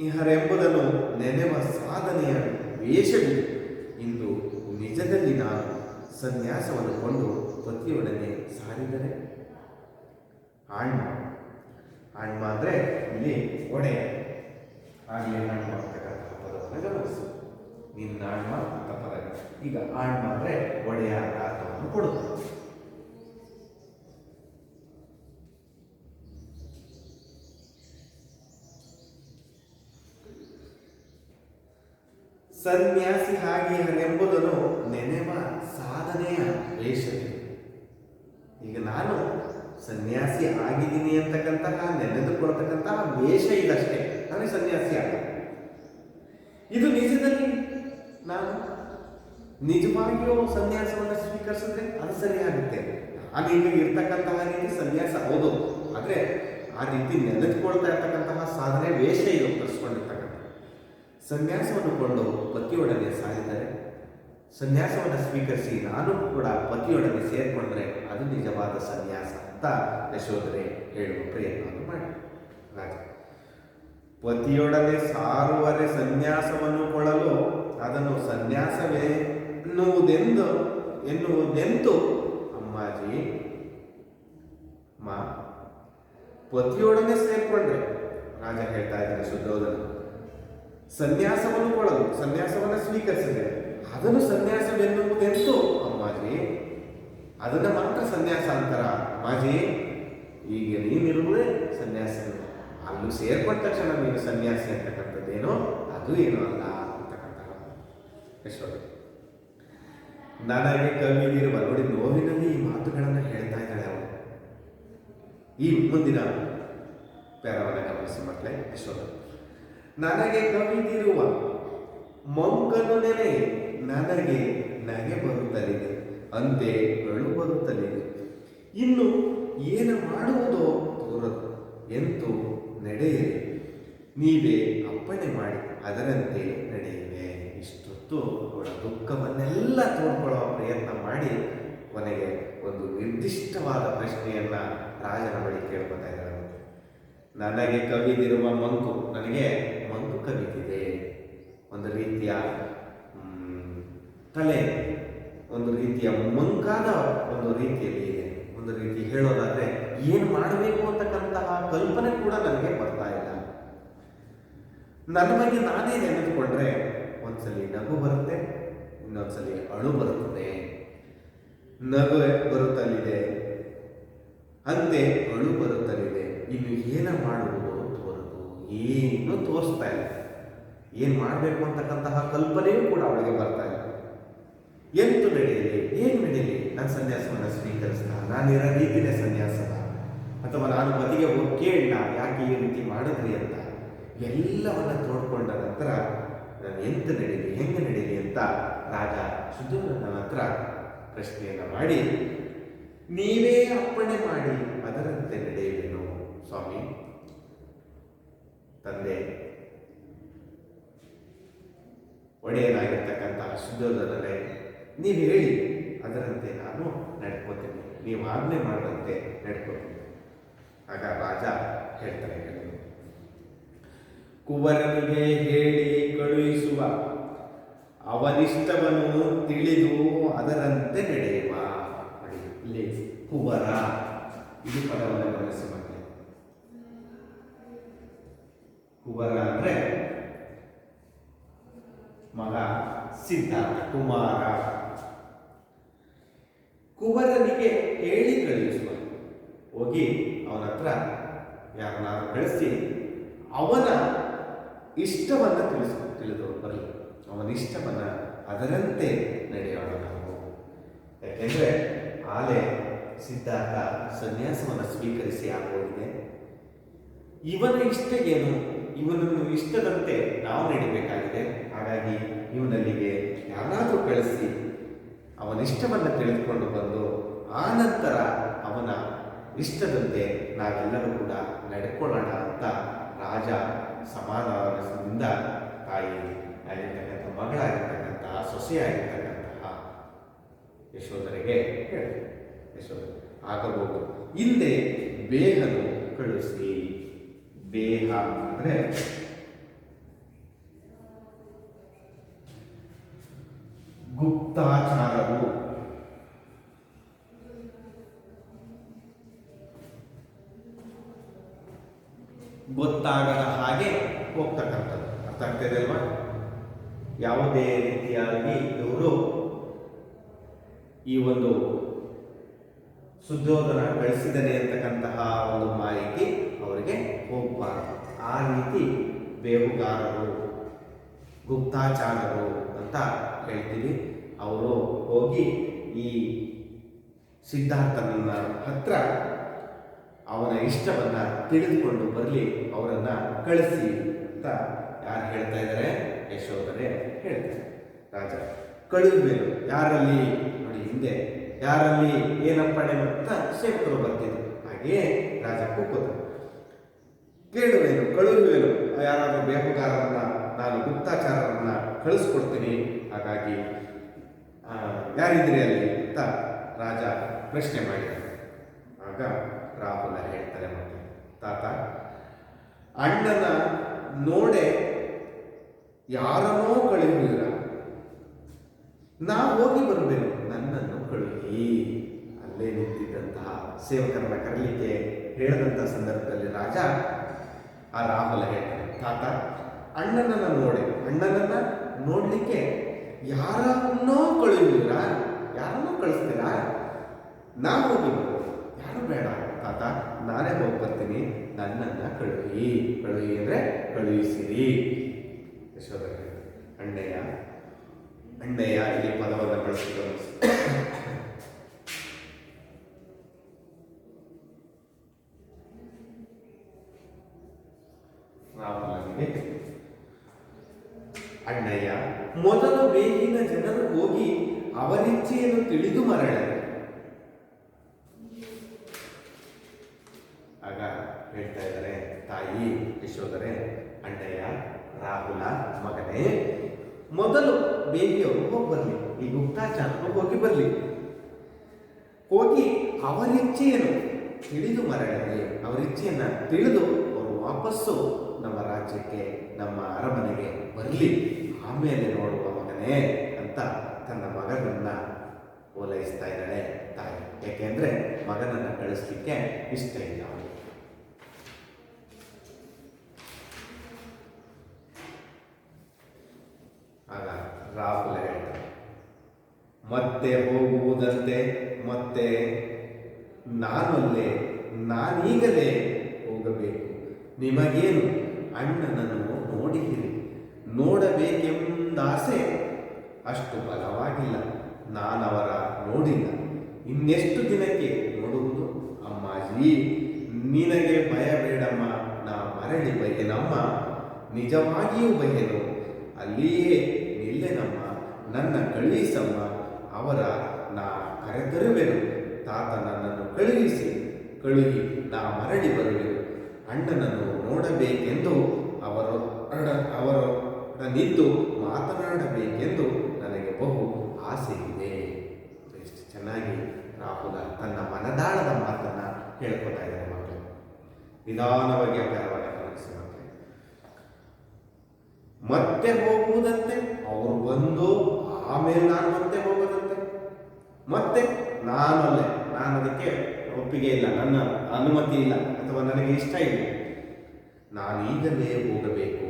ಇಹರೆಂಬುದನ್ನು ನೆನೆವ ಸಾಧನೆಯ ವೇಷವಿದೆ. ಇಂದು ನಿಜದಲ್ಲಿ ನಾನು ಸನ್ಯಾಸವನ್ನು ಕೊಂಡು ಪತಿಯೊಡನೆ ಸಾರಿದರೆ, ಆಣ್ಮ ಅಂದರೆ ಇಲ್ಲಿ ಒಡೆಯ, ಆಗಲೇ ಆಣ್ಮ ಅಂತಕ್ಕಂಥ ಪದವನ್ನು ಗಮನಿಸಿ. ನಿನ್ನ ಆಣ್ಮ ಅಂತ ಪದ. ಈಗ ಆಣ್ಮ ಅಂದರೆ ಒಡೆಯ ಅಂತ ಅರ್ಥವನ್ನು ಕೊಡುತ್ತೆ. ಸನ್ಯಾಸಿ ಹಾಗೆ ಎಂಬುದನ್ನು ನೆನೆವ ಸಾಧನೆಯ ವೇಷವಿದೆ. ಈಗ ನಾನು ಸನ್ಯಾಸಿ ಆಗಿದ್ದೀನಿ ಅಂತಕ್ಕಂತಹ ನೆನೆದುಕೊಳ್ತಕ್ಕಂತಹ ವೇಷ ಇದಷ್ಟೇ, ನಾನು ಸನ್ಯಾಸಿ ಆಗ. ಇದು ನಿಜದಲ್ಲಿ ನಾನು ನಿಜವಾಗಿಯೂ ಸನ್ಯಾಸವನ್ನು ಸ್ವೀಕರಿಸಿದ್ರೆ ಅದು ಸರಿಯಾಗುತ್ತೆ. ನಾನು ಈಗ ಇರ್ತಕ್ಕಂತಹ ರೀತಿ ಸನ್ಯಾಸ ಹೌದು, ಆದರೆ ಆ ರೀತಿ ನೆನೆದುಕೊಳ್ತಾ ಇರ್ತಕ್ಕಂತಹ ಸಾಧನೆ ವೇಷ ಇದು ಕಲಿಸ್ಕೊಂಡಿರ್ತಕ್ಕಂಥ. ಸನ್ಯಾಸವನ್ನು ಕೊಂಡು ಪತಿಯೊಡನೆ ಸಾರಿದರೆ, ಸನ್ಯಾಸವನ್ನು ಸ್ವೀಕರಿಸಿ ನಾನು ಕೂಡ ಪತಿಯೊಡನೆ ಸೇರಿಕೊಂಡ್ರೆ ಅದು ನಿಜವಾದ ಸನ್ಯಾಸ ಅಂತ ಯಶೋಧರೆ ಹೇಳುವ ಪ್ರಯತ್ನವನ್ನು ಮಾಡಿ. ಪತಿಯೊಡನೆ ಸಾರುವರೆ ಸನ್ಯಾಸವನ್ನು ಕೊಳ್ಳಲು ಅದನ್ನು ಸನ್ಯಾಸವೇ ಎನ್ನುವುದೆಂದು ಅಮ್ಮಾಜಿ ಪತಿಯೊಡನೆ ಸೇರ್ಕೊಂಡ್ರೆ, ರಾಜ ಹೇಳ್ತಾ ಇದ್ದಾರೆ ಶುದ್ಧೋಧನ, ಸನ್ಯಾಸವನ್ನು ಕೊಳ್ಳಲು ಸನ್ಯಾಸವನ್ನು ಸ್ವೀಕರಿಸಿದೆ, ಅದನ್ನು ಸನ್ಯಾಸವೆನ್ನುವುದೆಂದು ಅಮ್ಮಾಜಿ, ಅದನ್ನು ಮಾತ್ರ ಸನ್ಯಾಸ ಅಂತಾರ ಅಮ್ಮಾಜಿ? ಈಗ ನೀನಿರುವುದೇ ಸನ್ಯಾಸ, ಅಲ್ಲೂ ಸೇರ್ಕೊಂಡ ತಕ್ಷಣ ನೀನು ಸನ್ಯಾಸಿ ಅಂತಕ್ಕಂಥದ್ದೇನೋ ಅದು ಏನೋ ಅಲ್ಲ ಅಂತಕ್ಕಂಥ ಯಶೋಧ. ನನಗೆ ಕವಿದಿರುವ ನೋಡಿ, ನೋವಿನಲ್ಲಿ ಈ ಮಾತುಗಳನ್ನು ಹೇಳ್ತಾ ಇದ್ದಾಳೆ ಅವಳು. ಈ ಮುಂದಿನ ಪ್ಯಾರವನ್ನು ಗಮನಿಸಿ ಮಕ್ಕಳೇ. ಯಶೋಧ, ನನಗೆ ಕವಿದಿರುವ ಮಂಕನು ನೆನೆ ನನಗೆ ನಗೆ ಬರುತ್ತಲಿದೆ, ಅಂತೆ ಅಳು ಬರುತ್ತಲಿದೆ. ಇನ್ನು ಏನು ಮಾಡುವುದೋ ತೋರದು, ಎಂತೂ ನಡೆಯಲಿ, ನೀವೇ ಅಪ್ಪಣೆ ಮಾಡಿ ಅದರಂತೆ ನಡೆಯುವೆ. ಇಷ್ಟೊತ್ತು ಅವಳ ದುಃಖವನ್ನೆಲ್ಲ ತೋಡ್ಕೊಳ್ಳುವ ಪ್ರಯತ್ನ ಮಾಡಿ ಕೊನೆಗೆ ಒಂದು ನಿರ್ದಿಷ್ಟವಾದ ಪ್ರಶ್ನೆಯನ್ನ ರಾಜನ ಬಳಿ ಕೇಳ್ಕೊತಾ ಇದ್ದಾಳೆ. ನನಗೆ ಕವಿದಿರುವ ಮಂಕು, ನನಗೆ ಮಂಕು ಕವಿದಿದೆ, ಒಂದು ರೀತಿಯ ತಲೆ ಒಂದು ರೀತಿಯ ಮಂಕಾದ ಒಂದು ರೀತಿಯಲ್ಲಿ ಇದೆ. ಒಂದು ರೀತಿ ಹೇಳೋದಾದ್ರೆ ಏನು ಮಾಡಬೇಕು ಅಂತಕ್ಕಂತಹ ಕಲ್ಪನೆ ಕೂಡ ನನಗೆ ಬರ್ತಾ ಇಲ್ಲ. ನನ್ನ ಬಗ್ಗೆ ನಾನೇ ನೆನೆದುಕೊಂಡ್ರೆ ಒಂದ್ಸಲಿ ನಗು ಬರುತ್ತೆ, ಇನ್ನೊಂದ್ಸಲಿ ಅಳು ಬರುತ್ತದೆ. ನಗು ಬರುತ್ತಲಿದೆ, ಅಂತೆ ಅಳು ಬರುತ್ತಲಿದೆ. ಇನ್ನು ಏನ ಮಾಡುವುದು ತೋರದು, ಏನು ತೋರಿಸ್ತಾ ಇಲ್ಲ. ಏನು ಮಾಡಬೇಕು ಅಂತಕ್ಕಂತಹ ಕಲ್ಪನೆಯೂ ಕೂಡ ಅವಳಿಗೆ ಬರ್ತಾ ಇಲ್ಲ. ಎಂತು ನಡೆಯಲಿ, ಏನು ನಡೆಯಲಿ? ನನ್ನ ಸನ್ಯಾಸವನ್ನು ಸ್ವೀಕರಿಸಿದ, ನಾನಿರೋ ರೀತಿಯೇ ಸನ್ಯಾಸದ, ಅಥವಾ ನಾನು ಬದಿಗೆ ಹೋಗಿ ಕೇಳಲ್ಲ ಯಾಕೆ ಈ ರೀತಿ ಮಾಡಿದ್ರಿ ಅಂತ. ಎಲ್ಲವನ್ನ ತೋಡ್ಕೊಂಡ ನಂತರ ನಾನು ಎಂತ ನಡೀಲಿ, ಹೆಂಗೆ ನಡೀಲಿ ಅಂತ ರಾಜ ಶುದ್ಧೋಧನ ಹತ್ರ ಪ್ರಶ್ನೆಯನ್ನು ಮಾಡಿ, ನೀವೇ ಅಪ್ಪಣೆ ಮಾಡಿ ಅದರಂತೆ ನಡೆಯುವೆನು ಸ್ವಾಮಿ. ತಂದೆ ಒಡೆಯನಾಗಿರ್ತಕ್ಕಂತಹ ಸುಧೋಧನರೇ, ನೀವು ಹೇಳಿ ಅದರಂತೆ ನಾನು ನಡ್ಕೋತೀನಿ, ನೀವು ಆಜ್ಞೆ ಮಾಡದಂತೆ ನಡ್ಕೋತೀನಿ. ಆಗ ರಾಜ ಹೇಳ್ತಾರೆ, ಕುವರನಿಗೆ ಹೇಳಿ ಕಳುಹಿಸುವ, ಅವನಿಷ್ಟವನ್ನು ತಿಳಿದು ಅದರಂತೆ ನಡೆಯುವ. ಇಲ್ಲಿ ಕುವರ ಇದು ಪದವನ್ನು ಗಮನಿಸಿ ಮಕ್ಕಳೇ. ಕುವರ ಅಂದ್ರೆ ಮಗ ಸಿದ್ಧಾರ್ಥ, ಕುಮಾರ. ಕುವರನಿಗೆ ಹೇಳಿ ಕಳುಹಿಸುವ, ಹೋಗಿ ಅವನ ಹತ್ರ ಯಾರನ್ನಾದ್ರೂ ಕಳಿಸಿ ಅವನ ಇಷ್ಟವನ್ನ ತಿಳಿದು ಬರಲಿ, ಅವನ ಇಷ್ಟವನ್ನ ಅದರಂತೆ ನಡೆಯೋಣ ನಾವು. ಯಾಕೆಂದ್ರೆ ಆಲೆ ಸಿದ್ಧಾರ್ಥ ಸನ್ಯಾಸವನ್ನು ಸ್ವೀಕರಿಸಿ ಆಗೋಗಿದೆ. ಇವನ ಇಷ್ಟ ಏನು, ಇವನನ್ನು ಇಷ್ಟದಂತೆ ನಾವು ನಡಿಬೇಕಾಗಿದೆ. ಹಾಗಾಗಿ ಇವನಲ್ಲಿಗೆ ಯಾರಾದರೂ ಕಳಿಸಿ ಅವನ ಇಷ್ಟವನ್ನು ತಿಳಿದುಕೊಂಡು ಬಂದು ಆ ನಂತರ ಅವನ ಇಷ್ಟದಂತೆ ನಾವೆಲ್ಲರೂ ಕೂಡ ನಡ್ಕೊಳ್ಳೋಣ ಅಂತ ರಾಜ ಸಮಾಧಾನದಿಂದ ತಾಯಿ ಆಗಿರ್ತಕ್ಕಂಥ ಮಗಳಾಗಿರ್ತಕ್ಕಂತಹ ಸೊಸೆಯಾಗಿರ್ತಕ್ಕಂತಹ ಯಶೋಧರೆಗೆ ಹೇಳಿ, ಯಶೋಧರೆ ಆಗಬಹುದು ಹಿಂದೆ ಬೇಹನು ಕಳಿಸಿ. ಬೇಹ ಅಂದ್ರೆ ಗುಪ್ತಾಚಾರವು, ಗೊತ್ತಾಗದ ಹಾಗೆ ಹೋಗ್ತಕ್ಕಂಥದ್ದು. ಅರ್ಥ ಆಗ್ತದೆ ಅಲ್ವಾ? ಯಾವುದೇ ರೀತಿಯಾಗಿ ಇವರು ಈ ಒಂದು ಸುಧೋಧನ ಕಳಿಸಿದನೆ ಅಂತಕ್ಕಂತಹ ಒಂದು ಮಾಹಿತಿ ಅವರಿಗೆ ಹೋಗಬಾರದು. ಆ ರೀತಿ ಬೇಹುಗಾರರು, ಗುಪ್ತಾಚಾರರು ಅಂತ ಹೇಳ್ತೀವಿ. ಅವರು ಹೋಗಿ ಈ ಸಿದ್ಧಾರ್ಥನ ಹತ್ರ ಅವನ ಇಷ್ಟವನ್ನ ತಿಳಿದುಕೊಂಡು ಬರಲಿ, ಅವರನ್ನ ಕಳಿಸಿ ಅಂತ ಯಾರು ಹೇಳ್ತಾ ಇದ್ದಾರೆ? ಯಶೋಧರೆ ಹೇಳ್ತಾರೆ. ರಾಜ ಕಳುಹಿಸುವೆನು, ಯಾರಲ್ಲಿ ನೋಡಿ ಹಿಂದೆ ಯಾರಲ್ಲಿ ಏನಪ್ಪಣೆ ಅಂತ ಸೇವಕರು ಬರ್ತಿದ್ರು, ಹಾಗೆಯೇ ರಾಜ ಕೂಕೋತ ಕೇಳುವೆನು, ಕಳುಹಿಸುವೆನು, ಯಾರಾದರೂ ಬೇಹುಗಾರರನ್ನ ನಾನು ಗುಪ್ತಾಚಾರರನ್ನ ಕಳಿಸ್ಕೊಡ್ತೀನಿ, ಹಾಗಾಗಿ ಯಾರಿದ್ರಿ ಅಲ್ಲಿ ಅಂತ ರಾಜ ಪ್ರಶ್ನೆ ಮಾಡಿದ್ದಾರೆ. ಆಗ ರಾಹುಲ ಹೇಳ್ತಾರೆ, ಮತ್ತೆ ತಾತ ಅಣ್ಣನ ನೋಡೆ ಯಾರನ್ನೋ ಕಳುಹಿಸಿದ್ರ, ನಾ ಹೋಗಿ ಬರಬೇಕು, ನನ್ನನ್ನು ಕಳುಹಿ. ಅಲ್ಲೇ ನಿಂತಿದ್ದಂತಹ ಸೇವಕರನ್ನ ಕರೀಲಿಕ್ಕೆ ಹೇಳಿದಂತಹ ಸಂದರ್ಭದಲ್ಲಿ ರಾಜ ಆ ರಾಹುಲ ಹೇಳ್ತಾರೆ, ತಾತ ಅಣ್ಣನನ್ನ ಅಣ್ಣನನ್ನ ನೋಡ್ಲಿಕ್ಕೆ ಯಾರನ್ನೋ ಕಳುಹಿಸಿದ್ರ, ಯಾರನ್ನೋ ಕಳಿಸ್ತೀರಾ, ನಾ ಹೋಗಿ ಬರ್ಬೋದು, ಯಾರು ಬೇಡ ತಾತ, ನಾನೇ ಹೋಗಿ ಬರ್ತೀನಿ, ನನ್ನನ್ನ ಕಳುಹಿ ಅಂದ್ರೆ ಕಳುಹಿಸಿರಿ. ಯಶೋಧರೆ ಅಣ್ಣಯ್ಯ ಇಲ್ಲಿ ಪದವನ್ನು ಬಳಸಿದರು. ರಾಮನಿಗೆ ಅಣ್ಣಯ್ಯ ಮೊದಲು ಬೇಗಿನ ಜನರು ಹೋಗಿ ಅವರಿಚ್ಛೆಯನ್ನು ತಿಳಿದು ಮರಳರು. ಆಗ ಹೇಳ್ತಾ ಇದ್ದಾರೆ ತಾಯಿ ಯಶೋಧರೆ, ಅಣ್ಣಯ್ಯ ರಾಹುಲ ಮಗನೇ, ಮೊದಲು ಬೇಗಿಯವರು ಹೋಗಿ ಬರಲಿ, ಈ ಗುಪ್ತಾಚಾರರು ಹೋಗಿ ಬರಲಿ, ಹೋಗಿ ಅವರಿಚ್ಛೆಯನ್ನು ತಿಳಿದು ಮರಳಲಿ, ಅವರಿಚ್ಛೆಯನ್ನ ತಿಳಿದು ಅವರು ವಾಪಸ್ಸು ನಮ್ಮ ರಾಜ್ಯಕ್ಕೆ, ನಮ್ಮ ಅರಮನೆಗೆ ಬರಲಿ, ಆಮೇಲೆ ನೋಡುವ ಮಗನೇ ಅಂತ ತನ್ನ ಮಗನನ್ನ ಓಲೈಸ್ತಾ ಇದ್ದಾಳೆ ತಾಯಿ. ಯಾಕೆಂದ್ರೆ ಮಗನನ್ನ ಕಳಿಸ್ಲಿಕ್ಕೆ ಇಷ್ಟ ಇಲ್ಲ. ಆಗ ರಾಹುಲ ಹೇಳ್ತಾರೆ, ಮತ್ತೆ ಹೋಗುವುದಂತೆ, ಮತ್ತೆ ನಾನೀಗಲೇ ಹೋಗಬೇಕು, ನಿಮಗೇನು ಅಣ್ಣನನ್ನು ನೋಡಬೇಕೆಂದಾಸೆ ಅಷ್ಟು ಬಲವಾಗಿಲ್ಲ, ನಾನವರ ನೋಡಿಲ್ಲ, ಇನ್ನೆಷ್ಟು ದಿನಕ್ಕೆ ನೋಡುವುದು? ಅಮ್ಮಾಜಿ ನಿನಗೆ ಭಯ ಬೇಡಮ್ಮ, ನಾ ಮರಳಿ ಬಯ್ಯನಮ್ಮ, ನಿಜವಾಗಿಯೂ ಬಯ್ಯನು, ಅಲ್ಲಿಯೇ ನಿಲ್ಲೆನಮ್ಮ, ನನ್ನ ಕಳುಹಿಸಮ್ಮ, ಅವರ ನಾ ಕರೆತರುವೆನು, ತಾತ ನನ್ನನ್ನು ಕಳುಹಿ ನಾ ಮರಳಿ ಬರುವೆನು, ಅಣ್ಣನನ್ನು ನೋಡಬೇಕೆಂದು ಅವರೊಡನಿದ್ದು ಮಾತನಾಡಬೇಕೆಂದು ನನಗೆ ಬಹು ಆಸೆ ಇದೆ. ಎಷ್ಟು ಚೆನ್ನಾಗಿ ರಾಹುಲ ತನ್ನ ಮನದಾಳದ ಮಾತನ್ನು ಹೇಳ್ಕೊತಾ ಇದ್ದಾರೆ ಮಕ್ಕಳು. ನಿಧಾನವಾಗಿ ಅಭ್ಯಾಸವಾಗಿ ಗಮನಿಸಿ ಮಕ್ಕಳು. ಮತ್ತೆ ಹೋಗುವುದಂತೆ, ಅವರು ಬಂದು ಆಮೇಲೆ ನಾನು ಮತ್ತೆ ಹೋಗೋದಂತೆ, ಮತ್ತೆ ನಾನು ಅದಕ್ಕೆ ಒಪ್ಪಿಗೆ ಇಲ್ಲ, ನನ್ನ ಅನುಮತಿ ಇಲ್ಲ, ಅಥವಾ ನನಗೆ ಇಷ್ಟ ಇಲ್ಲ, ನಾನು ಈಗಲೇ ಹೋಗಬೇಕು,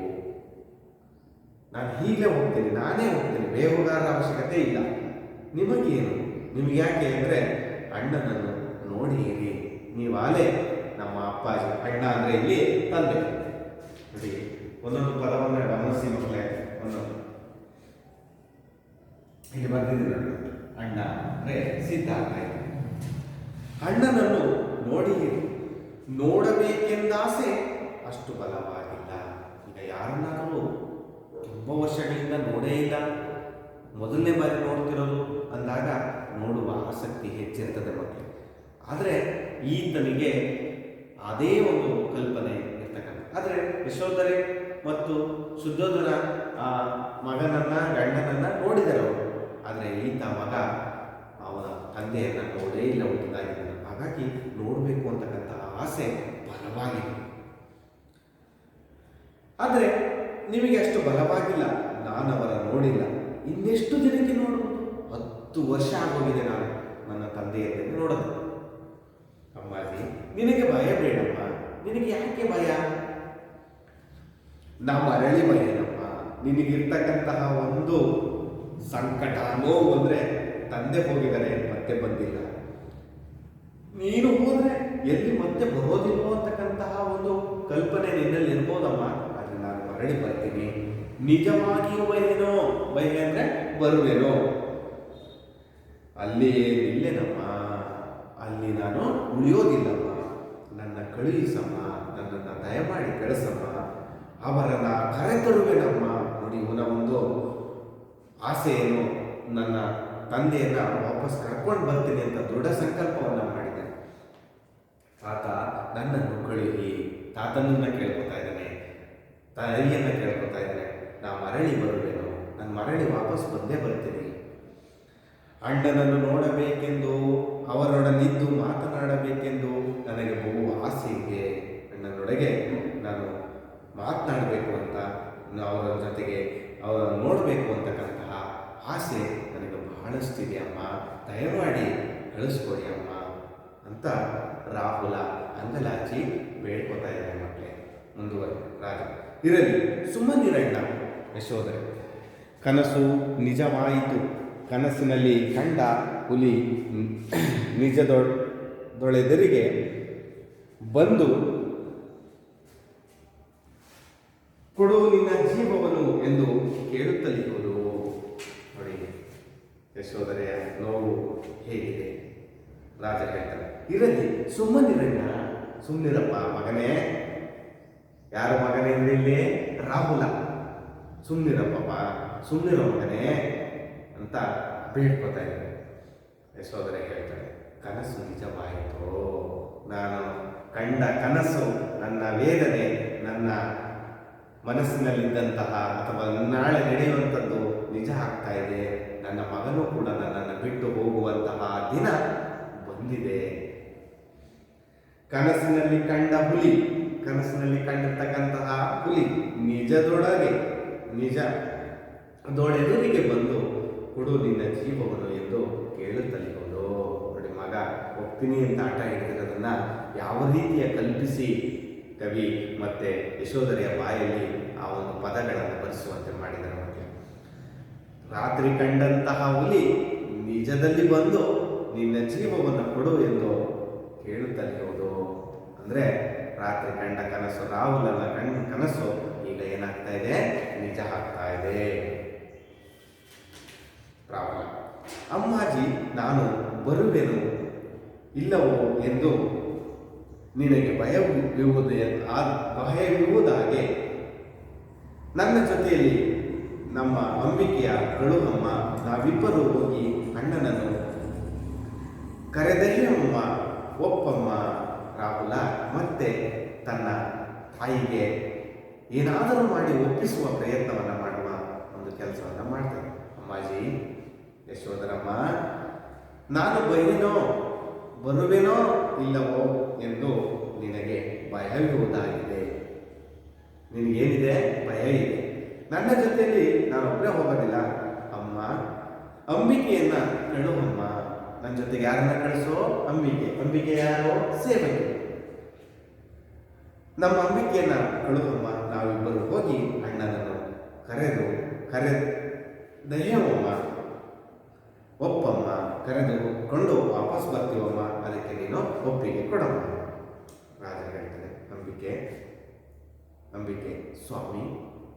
ನಾನು ಹೀಗೆ ಹೋಗ್ತೀನಿ, ನಾನೇ ಹೋಗ್ತೀನಿ, ಬೇಹುಗಾರರ ಅವಶ್ಯಕತೆ ಇಲ್ಲ. ನಿಮಗೇನು, ನಿಮ್ಗೆ ಯಾಕೆ ಅಂದರೆ ಅಣ್ಣನನ್ನು ನೋಡಿರಿ. ನೀವಾಗಲೇ ನಮ್ಮ ಅಪ್ಪಾಜಿ, ಅಣ್ಣ ಅಂದರೆ ಇಲ್ಲಿ ತಂದೆ. ನೋಡಿ, ಒಂದೊಂದು ಪದವನ್ನು ಗಮನಿಸಿ ಮಕ್ಕಳೇ. ಒಂದೊಂದು ಇಲ್ಲಿ ಬರ್ತಿದ್ದೀನಿ ನೋಡಿ. ಅಣ್ಣ ಅಂದರೆ ಸಿದ್ಧಾರ್ಥ. ಅಣ್ಣನನ್ನು ನೋಡಿರಿ. ನೋಡಬೇಕೆಂದಾಸೆ ಅಷ್ಟು ಬಲವಾಗಿಲ್ಲ. ಈಗ ಯಾರನ್ನಾದರೂ ತುಂಬ ವರ್ಷಗಳಿಂದ ನೋಡೇ ಇಲ್ಲ, ಮೊದಲನೇ ಬಾರಿ ನೋಡ್ತಿರೋದು ಅಂದಾಗ ನೋಡುವ ಆಸಕ್ತಿ ಹೆಚ್ಚಿರ್ತದೆ ಮಕ್ಕಳು. ಆದರೆ ಈತನಿಗೆ ಅದೇ ಒಂದು ಕಲ್ಪನೆ ಇರ್ತಕ್ಕಂಥ. ಆದರೆ ಯಶೋಧರೆ ಮತ್ತು ಶುದ್ಧೋಧನ ಮಗನನ್ನ ಗಂಡನನ್ನ ನೋಡಿದರು ಅವರು. ಆದರೆ ಈತ ಮಗ ಅವನ ತಂದೆಯನ್ನು ನೋಡೇ ಇಲ್ಲ, ಹುಟ್ಟಿದಾಗಿದ್ದಾನೆ. ಹಾಗಾಗಿ ನೋಡಬೇಕು ಅಂತಕ್ಕಂಥ ಆಸೆ ಬಲವಾಗಿದೆ. ಆದರೆ ನಿಮಗೆ ಅಷ್ಟು ಬಲವಾಗಿಲ್ಲ. ನಾನು ಅವರ ನೋಡಿಲ್ಲ, ಇನ್ನೆಷ್ಟು ದಿನಕ್ಕೆ ನೋಡುವುದು? 10 ವರ್ಷ ಆಗೋಗಿದೆ ನಾನು ನನ್ನ ತಂದೆಯನ್ನು ನೋಡೋದು. ಅಮ್ಮಾಜಿ, ನಿನಗೆ ಭಯ ಬೇಡಮ್ಮ. ನಿನಗೆ ಯಾಕೆ ಭಯ? ನಾವು ಮರಳಿ ಭಯನಮ್ಮ. ನಿನಗಿರ್ತಕ್ಕಂತಹ ಒಂದು ಸಂಕಟ, ನೋವು ಅಂದರೆ ತಂದೆ ಹೋಗಿದ್ದಾರೆ, ಮತ್ತೆ ಬಂದಿಲ್ಲ. ನೀನು ಹೋದರೆ ಎಲ್ಲಿ ಮತ್ತೆ ಬರೋದಿಲ್ವೋ ಅಂತಕ್ಕಂತಹ ಒಂದು ಕಲ್ಪನೆ ನಿನ್ನಲ್ಲಿ ಇರ್ಬೋದಮ್ಮ. ಆದರೆ ನಾನು ಮರಳಿ ಬರ್ತೀನಿ. ನಿಜವಾಗಿಯೂ ಬಯಲೇನೋ, ಬಯಲೆ ಅಂದರೆ ಬರುವೇನೋ. ಅಲ್ಲಿ ನಿಲ್ಲೆನಮ್ಮ, ಅಲ್ಲಿ ನಾನು ಉಳಿಯೋದಿಲ್ಲಮ್ಮ. ನನ್ನ ಕಳುಹಿಸಮ್ಮ, ನನ್ನನ್ನು ದಯಮಾಡಿ ಕಳಿಸಮ್ಮ, ಅವರನ್ನ ಕರೆತರುವೆನಮ್ಮ. ನೋಡಿ, ಇವನ ಒಂದು ಆಸೆ ಏನು, ನನ್ನ ತಂದೆಯನ್ನ ವಾಪಸ್ ಕರ್ಕೊಂಡು ಬರ್ತೀನಿ ಅಂತ ದೃಢ ಸಂಕಲ್ಪವನ್ನು ಮಾಡಿದ್ದಾನೆ. ತಾತ ನನ್ನನ್ನು ಕಳುಹಿ. ತಾತನನ್ನ ಕೇಳ್ಕೊತಾ ಇದ್ದಾನೆ, ತಾಯಿಯನ್ನ ಕೇಳ್ಕೊತಾ ಇದ್ದಾನೆ. ನಾ ಮರಳಿ ಬರುವೇನು, ನಾನು ಮರಳಿ ವಾಪಸ್ ಬಂದೇ ಬರ್ತೀನಿ. ಅಣ್ಣನನ್ನು ನೋಡಬೇಕೆಂದು, ಅವರೊಡನಿದ್ದು ಮಾತನಾಡಬೇಕೆಂದು ನನಗೆ ಬಹು ಆಸೆ ಇದೆ. ಅಣ್ಣನೊಳಗೆ ನಾನು ಮಾತನಾಡಬೇಕು ಅಂತ, ಅವರ ಜೊತೆಗೆ ಅವರನ್ನು ನೋಡಬೇಕು ಅಂತಕ್ಕಂತಹ ಆಸೆ ನನಗೆ ಬಹಳಷ್ಟಿದೆ ಅಮ್ಮ. ದಯಮಾಡಿ ಕಳಿಸ್ಕೊಡಿ ಅಮ್ಮ ಅಂತ ರಾಹುಲ ಅಂಗಲಾಚಿ ಬೇಡ್ಕೊತಾ ಇದ್ದಾರೆ ಮಕ್ಕಳೇ. ಮುಂದುವರೆ ರಾಜ ಇರಲಿ, ಸುಮ್ಮನಿರಣ್ಣ. ಯಶೋಧರೆ, ಕನಸು ನಿಜವಾಯಿತು. ಕನಸಿನಲ್ಲಿ ಕಂಡ ಹುಲಿ ನಿಜದೊಳೆದರಿಗೆ ಬಂದು ಕೊಡು ನಿನ್ನ ಜೀವವನ್ನು ಎಂದು ಕೇಳುತ್ತಲಿರುವುದು. ನೋಡಿ, ಯಶೋಧರೆಯ ನೋವು ಹೇಗಿದೆ. ರಾಜ ಹೇಳ್ತಾರೆ, ಇರಲಿ, ಸುಮ್ಮನಿರಣ್ಣ, ಸುಮ್ಮನಿರಪ್ಪ ಮಗನೇ. ಯಾರು ಮಗನೇ ಅಂದ್ರೆ ಇಲ್ಲಿ ರಾಹುಲ. ಸುಮ್ಮನಿರಪ್ಪ, ಸುಮ್ಮನಿರೋ ಮಗನೇ ಅಂತ ಬೇಡ್ಕೊತಾ ಇದ್ದಾರೆ. ಯಶೋಧರೆ ಹೇಳ್ತಾರೆ, ಕನಸು ನಿಜವಾಯಿತು. ನಾನು ಕಂಡ ಕನಸು, ನನ್ನ ವೇದನೆ, ನನ್ನ ಮನಸ್ಸಿನಲ್ಲಿದ್ದಂತಹ ಅಥವಾ ನಾಳೆ ನಡೆಯುವಂಥದ್ದು ನಿಜ ಆಗ್ತಾ ಇದೆ. ನನ್ನ ಮಗನೂ ಕೂಡ ನನ್ನನ್ನು ಬಿಟ್ಟು ಹೋಗುವಂತಹ ದಿನ ಬಂದಿದೆ. ಕನಸಿನಲ್ಲಿ ಕಂಡ ಹುಲಿ, ಕನಸಿನಲ್ಲಿ ಕಂಡಿರ್ತಕ್ಕಂತಹ ಹುಲಿ ನಿಜದೊಳೆದುರಿಗೆ ಬಂದು ಕೊಡು ನಿನ್ನ ಜೀವವನ್ನು ಎಂದು ಕೇಳುತ್ತಲಿರುವುದು. ನೋಡಿ, ಮಗ ಹೋಗ್ತೀನಿ ಅಂತ ಆಟ ಹಿಡಿದಿರೋದನ್ನ ಯಾವ ರೀತಿಯ ಕಲ್ಪಿಸಿ ಕವಿ ಮತ್ತೆ ಯಶೋಧರೆಯ ಬಾಯಲ್ಲಿ ಆ ಒಂದು ಪದಗಳನ್ನು ಬರೆಸುವಂತೆ ಮಾಡಿದ್ದಾರೆ ಮಕ್ಕಳು. ರಾತ್ರಿ ಕಂಡಂತಹ ಹುಲಿ ನಿಜದಲ್ಲಿ ಬಂದು ನಿನ್ನ ಜೀವವನ್ನು ಕೊಡು ಎಂದು ಕೇಳುತ್ತಲಿರುವುದು. ಅಂದರೆ ರಾತ್ರಿ ಕಂಡ ಕನಸು, ರಾಹುಲನ ಕನಸು ಈಗ ಏನಾಗ್ತಾ ಇದೆ, ನಿಜ ಆಗ್ತಾ ಇದೆ. ರಾಹುಲ, ಅಮ್ಮಾಜಿ, ನಾನು ಬರುವೆನು ಇಲ್ಲವೋ ಎಂದು ನಿನಗೆ ಭಯವಿರುವುದಾಗೆ ನನ್ನ ಜೊತೆಯಲ್ಲಿ ನಮ್ಮ ಅಂಬಿಕೆಯ ಕಳುಹಮ್ಮ, ನಾವಿಬ್ಬರು ಹೋಗಿ ಅಣ್ಣನನ್ನು ಕರೆದೊಯ್ಯಮ್ಮ, ಒಪ್ಪಮ್ಮ. ರಾಹುಲ ಮತ್ತೆ ತನ್ನ ತಾಯಿಗೆ ಏನಾದರೂ ಮಾಡಿ ಒಪ್ಪಿಸುವ ಪ್ರಯತ್ನವನ್ನು ಮಾಡುವ ಒಂದು ಕೆಲಸವನ್ನು ಮಾಡ್ತಾರೆ. ಅಮ್ಮಾಜಿ, ಯಶೋಧರಮ್ಮ, ನಾನು ಬರುವೆನೋ ಇಲ್ಲವೋ ಎಂದು ನಿನಗೆ ಭಯವಿರುವುದಾಗಿದೆ. ನಿನಗೇನಿದೆ? ಭಯ ಇದೆ. ನನ್ನ ಜೊತೆಯಲ್ಲಿ ನಾನು ಒಬ್ಬರೇ ಹೋಗೋದಿಲ್ಲ. ಅಮ್ಮ, ಅಂಬಿಕೆಯನ್ನ ಕಳುವಮ್ಮ. ನನ್ನ ಜೊತೆಗೆ ಯಾರನ್ನ ಕಳಿಸೋ? ಅಂಬಿಕೆ ಯಾರು? ಸೇವಕಿ. ನಮ್ಮ ಅಂಬಿಕೆಯನ್ನ ಕಳುವಮ್ಮ. ನಾವಿಬ್ಬರು ಹೋಗಿ ಅಣ್ಣನನ್ನು ದಯವಮ್ಮ, ಒಪ್ಪಮ್ಮ, ಕರೆದುಕೊಂಡು ವಾಪಸ್ ಬರ್ತೀವಮ್ಮ. ಅದಕ್ಕೆ ನೀನು ಒಪ್ಪಿಗೆ ಕೊಡಮ್ಮ. ರಾಜ ಹೇಳ್ತಾನೆ, ಅಂಬಿಕೆ ಸ್ವಾಮಿ,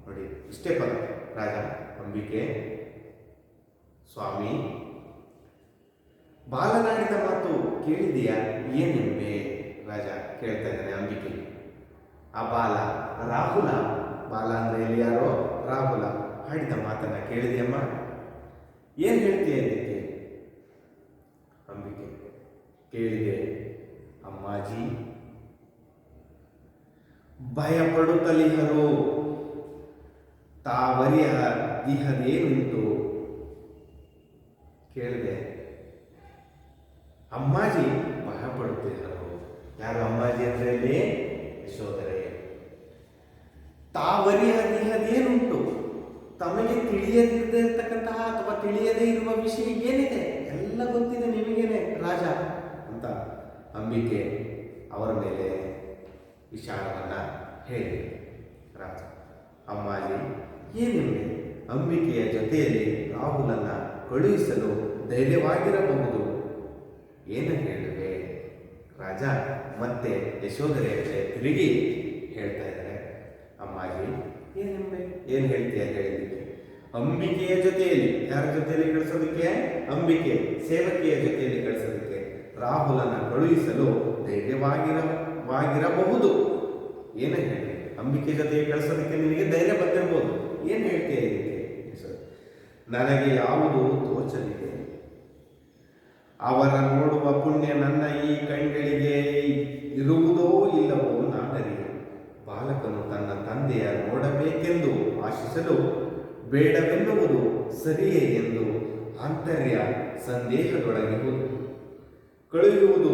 ನೋಡಿ ಇಷ್ಟೇ ಪದ. ರಾಜ, ಅಂಬಿಕೆ ಸ್ವಾಮಿ, ಬಾಲನಾಡಿದ ಮಾತು ಕೇಳಿದೆಯಾ? ಏನೆಂಬೆ? ರಾಜ ಕೇಳ್ತಾ ಇದ್ದಾನೆ ಅಂಬಿಕೆ. ಆ ರಾಹುಲ ಅಂದ್ರೆ ಇಲ್ಲಿ ಯಾರೋ? ರಾಹುಲ ಹಾಡಿದ ಮಾತನ್ನ ಕೇಳಿದೆಯಮ್ಮ? ಏನ್ ಹೇಳ್ತೀಯ ಇದಕ್ಕೆ? ಅಂಬಿಕೆ, ಕೇಳಿದೆ ಅಮ್ಮಾಜಿ. ಭಯಪಡುತ್ತಲಿಹರು ತಾವರಿಯ ದಿಹದೇನುಂಟು. ಕೇಳಿದೆ ಅಮ್ಮಾಜಿ ಭಯಪಡುತ್ತಿದ್ದರು. ಯಾರು ಅಮ್ಮಾಜಿ ಅಂದ್ರೆ ಇಲ್ಲಿ? ಯಶೋಧರೆ. ತಾವರಿಯ ದಿಹದೇನುಂಟು, ತಮಗೆ ತಿಳಿಯದಿರದೇ ಇರತಕ್ಕಂತಹ ಅಥವಾ ತಿಳಿಯದೇ ಇರುವ ವಿಷಯ ಏನಿದೆ ಎಲ್ಲ ಗೊತ್ತಿದೆ ನಿಮಗೇನೆ ರಾಜ ಅಂತ ಅಂಬಿಕೆ ಅವರ ಮೇಲೆ ವಿಚಾರವನ್ನ ಹೇಳಿ. ರಾಜ, ಅಮ್ಮಾಜಿ ಏನಿದೆ? ಅಂಬಿಕೆಯ ಜೊತೆಯಲ್ಲಿ ರಾಹುಲನ್ನ ಕಳುಹಿಸಲು ಧೈರ್ಯವಾಗಿರಬಹುದು. ಏನು ಹೇಳಿದೆ? ರಾಜ ಮತ್ತೆ ಯಶೋಧರೆಯಂತೆ ತಿರುಗಿ ಹೇಳ್ತಾ ಇದ್ದಾರೆ, ಅಮ್ಮಾಜಿ ಏನು ಹೇಳ್ತೀಯ ಹೇಳಿದ್ದಕ್ಕೆ? ಅಂಬಿಕೆಯ ಜೊತೆಯಲ್ಲಿ, ಯಾರ ಜೊತೆಯಲ್ಲಿ ಕಳಿಸೋದಕ್ಕೆ? ಅಂಬಿಕೆ ಸೇವಕಿಯ ಜೊತೆಯಲ್ಲಿ ಕಳಿಸೋದಕ್ಕೆ ರಾಹುಲನ ಕಳುಹಿಸಲು ಧೈರ್ಯವಾಗಿರಬಹುದು. ಏನು ಹೇಳಿ? ಅಂಬಿಕೆ ಜೊತೆಗೆ ಕಳಿಸೋದಕ್ಕೆ ನಿನಗೆ ಧೈರ್ಯ ಬಂದಿರ್ಬೋದು. ಏನು ಹೇಳ್ತೀಯ ಇದಕ್ಕೆ? ನನಗೆ ಯಾವುದು ತೋಚಲಿದೆ. ಅವರ ನೋಡುವ ಪುಣ್ಯ ನನ್ನ ಈ ಕಣ್ಗಳಿಗೆ ಇರುವುದೋ ಇಲ್ಲವೋ ನಾನರಿಯೆ. ಬಾಲಕನು ತನ್ನ ತಂದೆಯ ನೋಡಬೇಕೆಂದು ಆಶಿಸಲು ಬೇಡವೆನ್ನುವುದು ಸರಿಯೇ ಎಂದು ಆಂತರ್ಯ ಸಂದೇಹದೊಳಗಿರುವುದು. ಕಳುಹಿಯುವುದು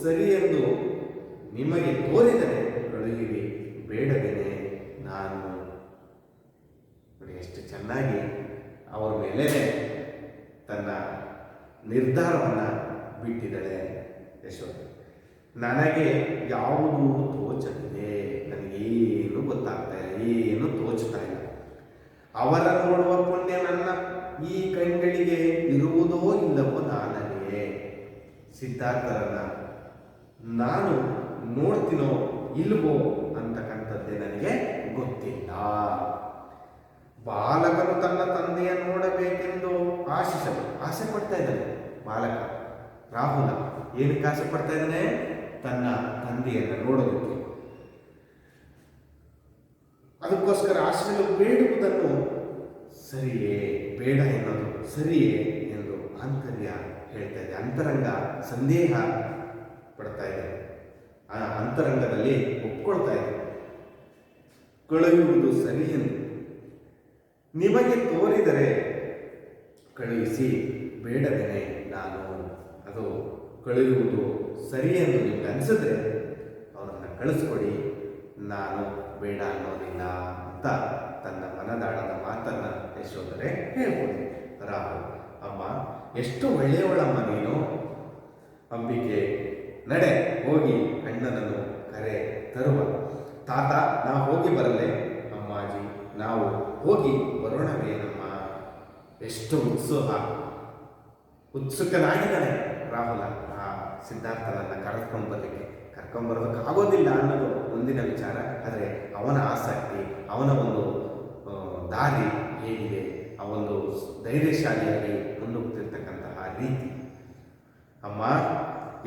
ಸರಿಯೆಂದು ನಿಮಗೆ ತೋರಿದರೆ ಕಳುಹಿರಿ, ಬೇಡವೇನೆ ನಾನು. ನೋಡಿ ಎಷ್ಟು ಚೆನ್ನಾಗಿ ಅವರ ಮೇಲೆ ತನ್ನ ನಿರ್ಧಾರವನ್ನು ಬಿಟ್ಟಿದ್ದಾಳೆ ಯಶೋಧ. ನನಗೆ ಯಾವುದು ತೋಚಲಿದೆ, ನನಗೇನು ಗೊತ್ತಾಗ್ತಾ ಇಲ್ಲ, ಏನು ತೋಚ್ತಾ ಇಲ್ಲ. ಅವರ ನೋಡುವ ಪುಣ್ಯ ನನ್ನ ಈ ಕಣ್ಗಳಿಗೆ ಇರುವುದೋ ಇಲ್ಲವೋ ನಾನರಿಯೆ. ಸಿದ್ಧಾರ್ಥರನ್ನ ನಾನು ನೋಡ್ತೀನೋ ಇಲ್ವೋ ಅಂತಕ್ಕಂಥದ್ದೇ ನನಗೆ ಗೊತ್ತಿಲ್ಲ. ಬಾಲಕನು ತನ್ನ ತಂದೆಯ ನೋಡಬೇಕೆಂದು ಆಸೆ ಪಡ್ತಾ ಇದ್ದಾನೆ. ಬಾಲಕ ರಾಹುಲ ಏನಕ್ಕೆ ಆಸೆ ಪಡ್ತಾ ಇದ್ದಾನೆ? ತನ್ನ ತಂದೆಯನ್ನು ನೋಡೋದಕ್ಕೆ. ಅದಕ್ಕೋಸ್ಕರ ಆಶೆಗಳು ಬೇಡುವುದನ್ನು ಸರಿಯೇ, ಬೇಡ ಎನ್ನುವುದು ಸರಿಯೇ ಎಂದು ಆಂತರ್ಯ ಹೇಳ್ತಾ ಇದೆ. ಅಂತರಂಗ ಸಂದೇಹ ಪಡ್ತಾ ಇದೆ, ಆ ಅಂತರಂಗದಲ್ಲಿ ಒಪ್ಕೊಳ್ತಾ ಇದೆ. ಕಳುಹಿಸುವುದು ಸರಿ ಎಂದು ನಿಮಗೆ ತೋರಿದರೆ ಕಳುಹಿಸಿ, ಬೇಡದೇನೆ ನಾನು. ಅದು ಕಳುಹಿಸುವುದು ಸರಿ ಎಂದು ನಿಮ್ಗೆ ಅನಿಸಿದ್ರೆ ಅವರನ್ನು ಕಳಿಸ್ಕೊಡಿ, ನಾನು ಬೇಡ ಅನ್ನೋದಿಲ್ಲ ಅಂತ ತನ್ನ ಮನದಾಳದ ಮಾತನ್ನ ಯಶೋಧರೆ ಹೇಳ್ಬೋದು. ರಾಹುಲ್, ಅಮ್ಮ ಎಷ್ಟು ಒಳ್ಳೆಯವಳಮ್ಮ ನೀನು. ಅಂಬಿಕೆ, ನಡೆ ಹೋಗಿ ಅಣ್ಣನನ್ನು ಕರೆ ತರುವ. ತಾತ, ನಾವು ಹೋಗಿ ಬರಲೇ? ಅಮ್ಮಾಜಿ, ನಾವು ಹೋಗಿ ಬರೋಣವೇನಮ್ಮ. ಎಷ್ಟು ಉತ್ಸುಕನಾಗಿದ್ದಾನೆ ರಾಹುಲ ಆ ಸಿದ್ಧಾರ್ಥನನ್ನು ಕರ್ಕೊಂಡ್ಬರೋದಕ್ಕೆ ಆಗೋದಿಲ್ಲ ಅನ್ನೋದು ಮುಂದಿನ ವಿಚಾರ. ಆದರೆ ಅವನ ಆಸಕ್ತಿ, ಅವನ ಒಂದು ದಾರಿ ಹೇಗಿದೆ, ಆ ಒಂದು ಧೈರ್ಯಶಾಲಿಯಾಗಿ ಮುನ್ನುಗ್ತಿರ್ತಕ್ಕಂತಹ ರೀತಿ. ಅಮ್ಮ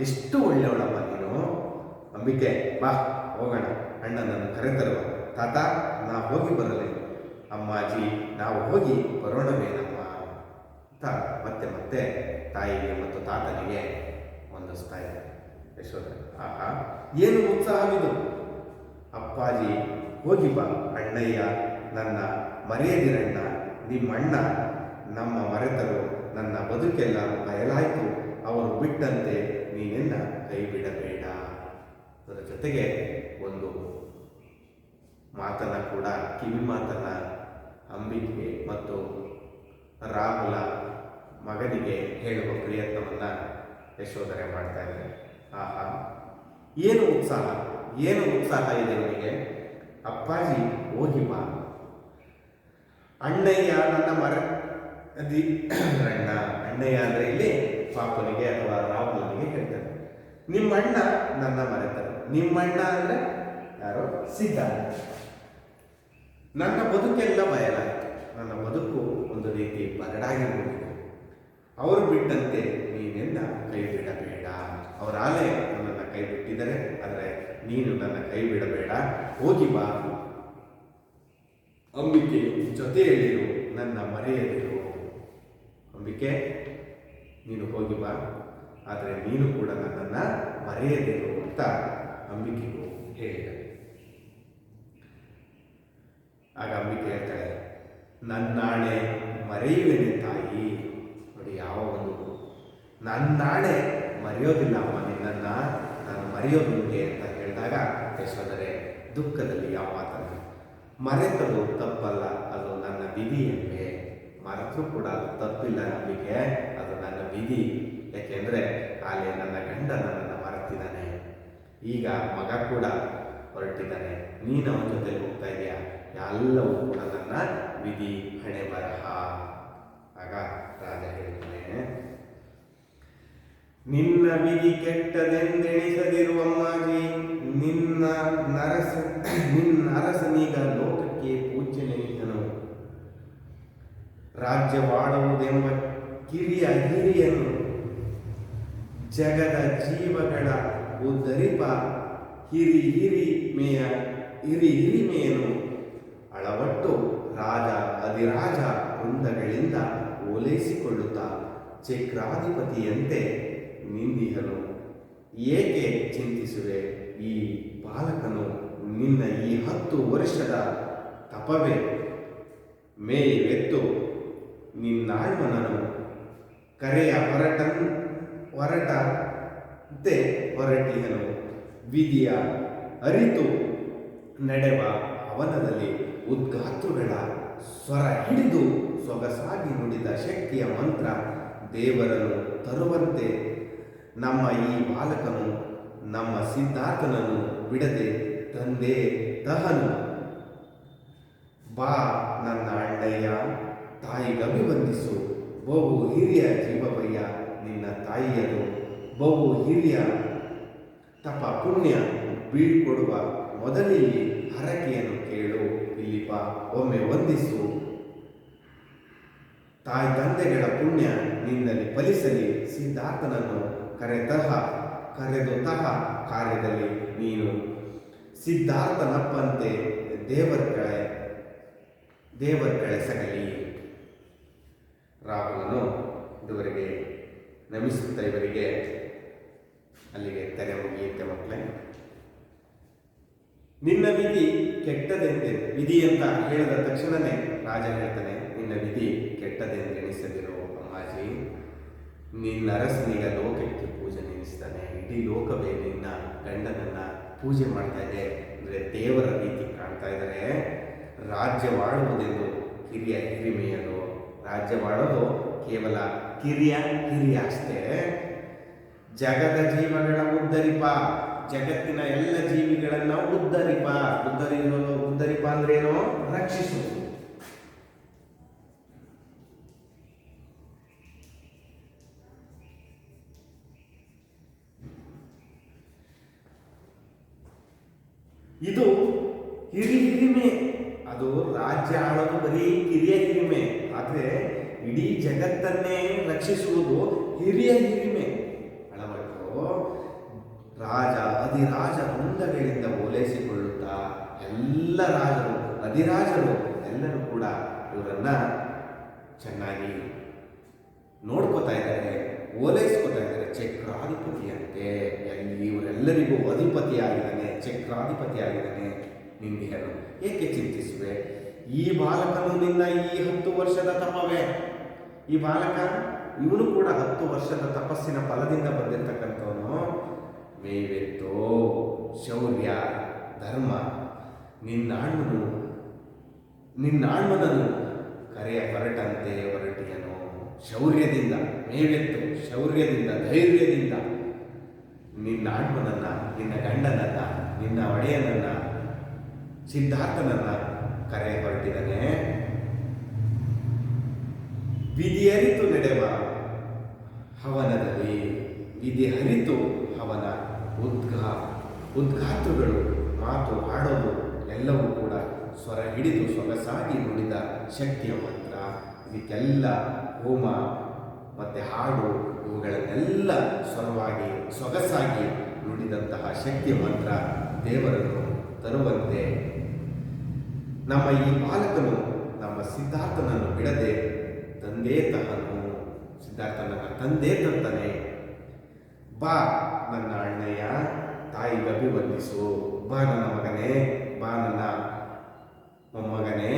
ಎಷ್ಟು ಒಳ್ಳೆಯವಳಮ್ಮ ನೀನು. ಅಂಬಿಕೆ, ಬಾ ಹೋಗೋಣ, ಅಣ್ಣನನ್ನು ಕರೆತರುವ. ತಾತ, ನಾವು ಹೋಗಿ ಬರಲಿ. ಅಮ್ಮಾಜಿ, ನಾವು ಹೋಗಿ ಬರೋಣವೇನಮ್ಮ ಅಂತ ಮತ್ತೆ ತಾಯಿಗೆ ಮತ್ತು ತಾತನಿಗೆ ಹೊಂದಿಸ್ತಾ ಇದೆ ಯಶೋಧ. ಆಹಾ, ಏನು ಉತ್ಸಾಹವಿದು. ಅಪ್ಪಾಜಿ ಹೋಗಿ ಬಾ ಅಣ್ಣಯ್ಯ, ನನ್ನ ಮರೆಯದಿರಣ್ಣ. ನಿಮ್ಮಣ್ಣ ನಮ್ಮ ಮರೆತರು, ನನ್ನ ಬದುಕೆಲ್ಲ ಬಯಲಾಯಿತು. ಅವರು ಬಿಟ್ಟಂತೆ ನೀನೆನ್ನ ಕೈ ಬಿಡಬೇಡ. ಅದರ ಜೊತೆಗೆ ಒಂದು ಮಾತನ್ನ ಕೂಡ, ಕಿವಿ ಮಾತನ್ನ ಅಂಬಿಕೆ ಮತ್ತು ರಾಹುಲ ಮಗನಿಗೆ ಹೇಳುವ ಪ್ರಯತ್ನವನ್ನ ಯಶೋಧರೆ ಮಾಡ್ತಾ ಇದ್ದಾರೆ. ಆಹಾ, ಏನು ಉತ್ಸಾಹ, ಏನು ಉತ್ಸಾಹ ಇದೆ ಅವನಿಗೆ. ಅಪ್ಪಾಜಿ ಹೋಗಿ ಬಾ ಅಣ್ಣಯ್ಯ, ನನ್ನ ರಣ್ಣ. ಅಣ್ಣಯ್ಯ ಅಂದ್ರೆ ಇಲ್ಲಿ ಪಾಪನಿಗೆ ಅಥವಾ ರಾಹುಲನಿಗೆ ಹೇಳ್ತಾರೆ. ನಿಮ್ಮಣ್ಣ ನನ್ನ ಮರೆತರು. ನಿಮ್ಮಣ್ಣ ಅಂದ್ರೆ ಯಾರೋ ಸಿದ್ಧಾರ್ಥ. ನನ್ನ ಬದುಕೆಲ್ಲ ಬಯಲಾಯಿತು. ನನ್ನ ಬದುಕು ಒಂದು ರೀತಿ ಬರಡಾಗಿ ಹೋಗಿದೆ. ಅವರು ಬಿಟ್ಟಂತೆ ನೀನೆನ್ನ ಕೈ ಬಿಡಬೇಡ. ಅವರಾಲೆ ನನ್ನನ್ನು ಕೈ ಬಿಟ್ಟಿದ್ದಾರೆ, ಆದರೆ ನೀನು ನನ್ನ ಕೈ ಬಿಡಬೇಡ. ಹೋಗಿ ಬಾ ಅಂಬಿಕೆ, ಜೊತೆಯಲ್ಲಿರು, ನನ್ನ ಮರೆಯದಿರು. ಅಂಬಿಕೆ, ನೀನು ಹೋಗಿ ಬಾ, ಆದರೆ ನೀನು ಕೂಡ ನನ್ನನ್ನು ಮರೆಯದಿರು ಅಂತ ಅಂಬಿಕೆಗೂ ಹೇಳಿದ. ಆಗ ಅಂಬಿಕೆ ಹೇಳ್ತಾಳೆ, ನನ್ನಾಣೆ ಮರೆಯುವೆನೆ ತಾಯಿ. ನೋಡಿ, ಯಾವ ಒಂದು ನನ್ನಾಣೆ ಮರೆಯೋದಿಲ್ಲ ಅಮ್ಮ, ನಿನ್ನನ್ನು ನಾನು ಮರೆಯೋದುಂಟೆ ಅಂತ ಹೇಳಿದಾಗ ಯಶೋಧರೆ ದುಃಖದಲ್ಲಿ ಯಾವ ಮಾತನ್ನು, ಮರೆತದು ತಪ್ಪಲ್ಲ, ಅದು ನನ್ನ ವಿಧಿ ಎಂಬೆ. ಮರೆತರೂ ಕೂಡ ಅದು ತಪ್ಪಿಲ್ಲ ಅಂಬಿಕೆ, ಅದು ನನ್ನ ವಿಧಿ. ಯಾಕೆಂದರೆ ಅಲ್ಲಿ ನನ್ನ ಗಂಡ ನನ್ನನ್ನು ಮರೆತಿದ್ದಾನೆ, ಈಗ ಮಗ ಕೂಡ ಹೊರಟಿದ್ದಾನೆ, ನೀನು ಅವನ ಜೊತೆಲಿ ಹೋಗ್ತಾ ಇದೆಯಾ, ಎಲ್ಲವೂ ಕೂಡ ನನ್ನ ವಿಧಿ, ಹಣೆ ಬರಹ. ಆಗ ರಾಜ ಹೇಳ್ತಾನೆ, ನಿನ್ನ ವಿಧಿ ಕೆಟ್ಟದೆಂದೆಣಿಸದಿರುವಮ್ಮಾಜಿ, ನಿನ್ನ ಅರಸನೀಗ ಲೋಕಕ್ಕೆ ಪೂಜ್ಯನೆನಿಸನು. ರಾಜ್ಯವಾಡುವುದೆಂಬ ಕಿರಿಯ ಹಿರಿಯನು, ಜಗದ ಜೀವಗಳ ಉದ್ಧರಿಪ ಹಿರಿಮೆಯನು ಅಳವಟ್ಟು ರಾಜ ಅಧಿರಾಜ ವೃಂದಗಳಿಂದ ಓಲೈಸಿಕೊಳ್ಳುತ್ತಾ ಚಕ್ರಾಧಿಪತಿಯಂತೆ ನಿಂದಿಹನು. ಏಕೆ ಚಿಂತಿಸುವೆ, ಈ ಬಾಲಕನು ನಿನ್ನ ಈ 10 ವರ್ಷದ ತಪವೇ ಮೇವೆತ್ತು ನಿನ್ನಾಳ್ವನನು ಕರೆಯ ಹೊರಟಂತೆ ಹೊರಟಿಹನು. ವಿಧಿಯ ಅರಿತು ನಡೆವ ಅವನದಲ್ಲಿ ಉದ್ಗಾತೃಗಳ ಸ್ವರ ಹಿಡಿದು ಸೊಗಸಾಗಿ ನುಡಿದ ಶಕ್ತಿಯ ಮಂತ್ರ ದೇವರನ್ನು ತರುವಂತೆ ನಮ್ಮ ಈ ಬಾಲಕನು ನಮ್ಮ ಸಿದ್ಧಾರ್ಥನನ್ನು ಬಿಡದೆ ತಂದೆ ತಹನು. ಬಾ ನನ್ನ ಅಣ್ಣಯ್ಯ, ತಾಯಿಗಭಿವಂದಿಸು. ಬಹು ಹಿರಿಯ ಜೀವವಯ್ಯ ನಿನ್ನ ತಾಯಿಯರು, ಬಹು ಹಿರಿಯ ತಪ ಪುಣ್ಯ ಬೀಳ್ಕೊಡುವ ಮೊದಲಿಲ್ಲಿ ಹರಕೆಯನ್ನು ಕೇಳು. ಇಲ್ಲಿ ಬಾ, ಒಮ್ಮೆ ವಂದಿಸು. ತಾಯಿ ತಂದೆಗಳ ಪುಣ್ಯ ನಿನ್ನಲ್ಲಿ ಫಲಿಸಲಿ. ಸಿದ್ಧಾರ್ಥನನ್ನು ಕರೆದು ಕಾರ್ಯದಲ್ಲಿ ನೀನು ಸಿದ್ಧಾರ್ಥನಪ್ಪಂತೆ ದೇವರ ಕಳೆಸಗಲಿ. ರಾಹುಲನು ಇದುವರೆಗೆ ನಮಿಸುತ್ತಾ ಇವರಿಗೆ ಅಲ್ಲಿಗೆ ತೆರೆ ಮುಗಿಯುತ್ತೆ. ಮಕ್ಕಳೇ, ನಿನ್ನ ವಿಧಿ ಕೆಟ್ಟದೆಂದೆ, ವಿಧಿ ಅಂತ ಹೇಳಿದ ತಕ್ಷಣನೇ ರಾಜ ಹೇಳ್ತಾನೆ, ನಿನ್ನ ವಿಧಿ ಕೆಟ್ಟದೆಂದೆಣಿಸದಿರೋ ಅಮ್ಮಾಜಿ, ನಿನ್ನ ಅರಸನಿಗ ಲೋಕಕ್ಕೆ ಪೂಜೆ ನೆನೆಸ್ತಾನೆ. ಇಡೀ ಲೋಕವೇ ನಿನ್ನ ಗಂಡನನ್ನ ಪೂಜೆ ಮಾಡ್ತಾ ಇದೆ, ಅಂದರೆ ದೇವರ ರೀತಿ ಕಾಣ್ತಾ ಇದ್ದಾರೆ. ರಾಜ್ಯವಾಡುವುದೆಂದು ಹಿರಿಮೆಯದು. ರಾಜ್ಯವಾಡೋದು ಕೇವಲ ಹಿರಿಯ ಅಷ್ಟೇ. ಜಗದ ಜೀವಗಳ ಉದ್ಧರಿಪ, ಜಗತ್ತಿನ ಎಲ್ಲ ಜೀವಿಗಳನ್ನ ಉದ್ಧರಿಪ ಅಂದ್ರೇನು? ರಕ್ಷಿಸುವುದು. ಇದು ಹಿರಿಮೆ. ಅದು ರಾಜ್ಯ ಆಳೋದು ಬರೀ ಹಿರಿಮೆ, ಆದರೆ ಇಡೀ ಜಗತ್ತನ್ನೇ ರಕ್ಷಿಸುವುದು ಹಿರಿಮೆ. ಅಳವಟ್ಟು ರಾಜ ಅಧಿರಾಜ ವೃಂದಗಳಿಂದ ಓಲೈಸಿಕೊಳ್ಳುತ್ತಾ ಎಲ್ಲ ರಾಜರು ಅಧಿರಾಜರು ಎಲ್ಲರೂ ಕೂಡ ಇವರನ್ನ ಚೆನ್ನಾಗಿ ನೋಡ್ಕೋತಾ ಇದ್ದಾರೆ, ಓಲೈಸ್ಕೋತಾ ಇದ್ದಾರೆ. ಚಕ್ರಾಧಿಪತಿಯಂತೆ ಇವರೆಲ್ಲರಿಗೂ ಅಧಿಪತಿಯಾಗಿದ್ದಾನೆ, ಚಕ್ರಾಧಿಪತಿಯಾಗಿದ್ದಾನೆ. ನಿಂದಿಹನು ಏಕೆ ಚಿಂತಿಸುವೆ? ಈ ಬಾಲಕನು ನಿನ್ನ ಈ 10 ವರ್ಷದ ತಪವೇ. ಈ ಬಾಲಕ ಇವನು ಕೂಡ 10 ವರ್ಷದ ತಪಸ್ಸಿನ ಫಲದಿಂದ ಬಂದಿರತಕ್ಕಂಥವನು. ಮೇವೆತ್ತೋ ಶೌರ್ಯ ಧರ್ಮ ನಿನ್ನಾಣ್ಮನನು ಕರೆಯ ಹೊರಟಂತೆ ಹೊರಟಿಯನು. ಶೌರ್ಯದಿಂದ ಮೇವೆತ್ತು, ಶೌರ್ಯದಿಂದ ಧೈರ್ಯದಿಂದ ನಿನ್ನ ಆತ್ಮನನ್ನ, ನಿನ್ನ ಗಂಡನನ್ನ, ನಿನ್ನ ಒಡೆಯನನ್ನ, ಸಿದ್ಧಾರ್ಥನನ್ನ ಕರೆ ಹೊರಟಿದ್ದಾನೆ. ವಿಧಿ ಅರಿತು ನಡೆವ ಹವನದಲ್ಲಿ, ವಿಧಿ ಅರಿತು ಹವನ ಉದ್ಘಾತಗಳು ಮಾತು ಆಡೋದು ಎಲ್ಲವೂ ಕೂಡ ಸ್ವರ ಹಿಡಿದು ಸೊಗಸಾಗಿ ನುಡಿದ ಶಕ್ತಿಯ ಮಂತ್ರ. ಇದಕ್ಕೆಲ್ಲ ಹೋಮ ಮತ್ತು ಹಾಡು ಇವುಗಳನ್ನೆಲ್ಲ ಸ್ವರವಾಗಿ ಸೊಗಸಾಗಿ ನುಡಿದಂತಹ ಶಕ್ತಿಯ ಮಂತ್ರ ದೇವರನ್ನು ತರುವಂತೆ ನಮ್ಮ ಈ ಬಾಲಕನು ನಮ್ಮ ಸಿದ್ಧಾರ್ಥನನ್ನು ಬಿಡದೆ ತಂದೆ ತಹನು, ಸಿದ್ಧಾರ್ಥನನ್ನು ತಂದೆ ತಂತಾನೆ. ಬಾ ನನ್ನ ಅಣ್ಣಯ್ಯ, ತಾಯಿಗೆ ಅಭಿವಂದಿಸು. ಬಾ ನನ್ನ ಮಗನೇ, ಬಾ ನನ್ನ ಮೊಮ್ಮಗನೇ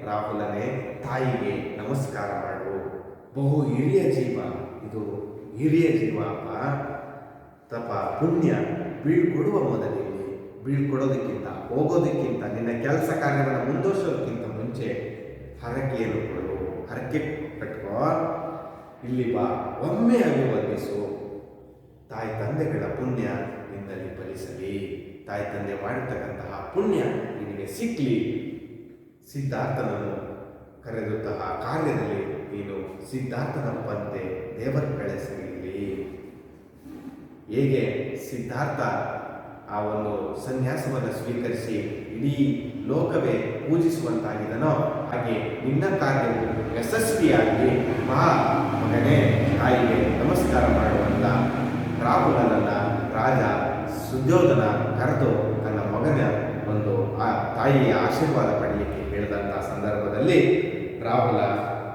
ರಾಹುಲನೇ, ತಾಯಿಗೆ ನಮಸ್ಕಾರ ಮಾಡು. ಬಹು ಹಿರಿಯ ಜೀವ ಇದು, ಹಿರಿಯ ಜೀವ ಅಪ್ಪ. ತಪ ಪುಣ್ಯ ಬೀಳ್ಕೊಡುವ ಮೊದಲಿಲ್ಲಿ, ಬೀಳ್ಕೊಡೋದಕ್ಕಿಂತ ಹೋಗೋದಕ್ಕಿಂತ ನಿನ್ನ ಕೆಲಸ ಕಾರ್ಯಗಳನ್ನು ಮುಂದುವರಿಸೋದಕ್ಕಿಂತ ಮುಂಚೆ ಹರಕೆಯನ್ನು ಕೊಡು, ಹರಕೆ ಕಟ್ಕೋ. ಇಲ್ಲಿ ಬಾ, ಒಮ್ಮೆ ಅಭಿವಂದಿಸು. ತಾಯಿ ತಂದೆಗಳ ಪುಣ್ಯ ನಿನ್ನಲ್ಲಿ ಫಲಿಸಲಿ, ತಾಯಿ ತಂದೆ ಮಾಡಿರ್ತಕ್ಕಂತಹ ಪುಣ್ಯ ನಿನಗೆ ಸಿಕ್ಕಲಿ. ಸಿದ್ಧಾರ್ಥನನ್ನು ಕರೆದಂತಹ ಕಾರ್ಯದಲ್ಲಿ ನೀನು ಸಿದ್ಧಾರ್ಥನಪ್ಪಂತೆ ದೇವರ ಕಳಿಸಲಿ. ಹೇಗೆ ಸಿದ್ಧಾರ್ಥ ಆ ಒಂದು ಸನ್ಯಾಸವನ್ನು ಸ್ವೀಕರಿಸಿ ಇಡೀ ಲೋಕವೇ ಪೂಜಿಸುವಂತಾಗಿದನೋ, ಹಾಗೆ ನಿನ್ನ ಕಾರ್ಯವು ಯಶಸ್ವಿಯಾಗಿ ಮಹಾ ಮಗನೇ ತಾಯಿಗೆ ನಮಸ್ಕಾರ ಮಾಡುವಂತ ರಾಹುಲನನ್ನ ರಾಜ ಸುದ್ಯೋಧನ ಕರೆದು ತನ್ನ ಮಗನ ಒಂದು ಆ ತಾಯಿಯ ಆಶೀರ್ವಾದ ಪಡೆಯಲಿಕ್ಕೆ ಹೇಳಿದಂಥ ಸಂದರ್ಭದಲ್ಲಿ ರಾಹುಲ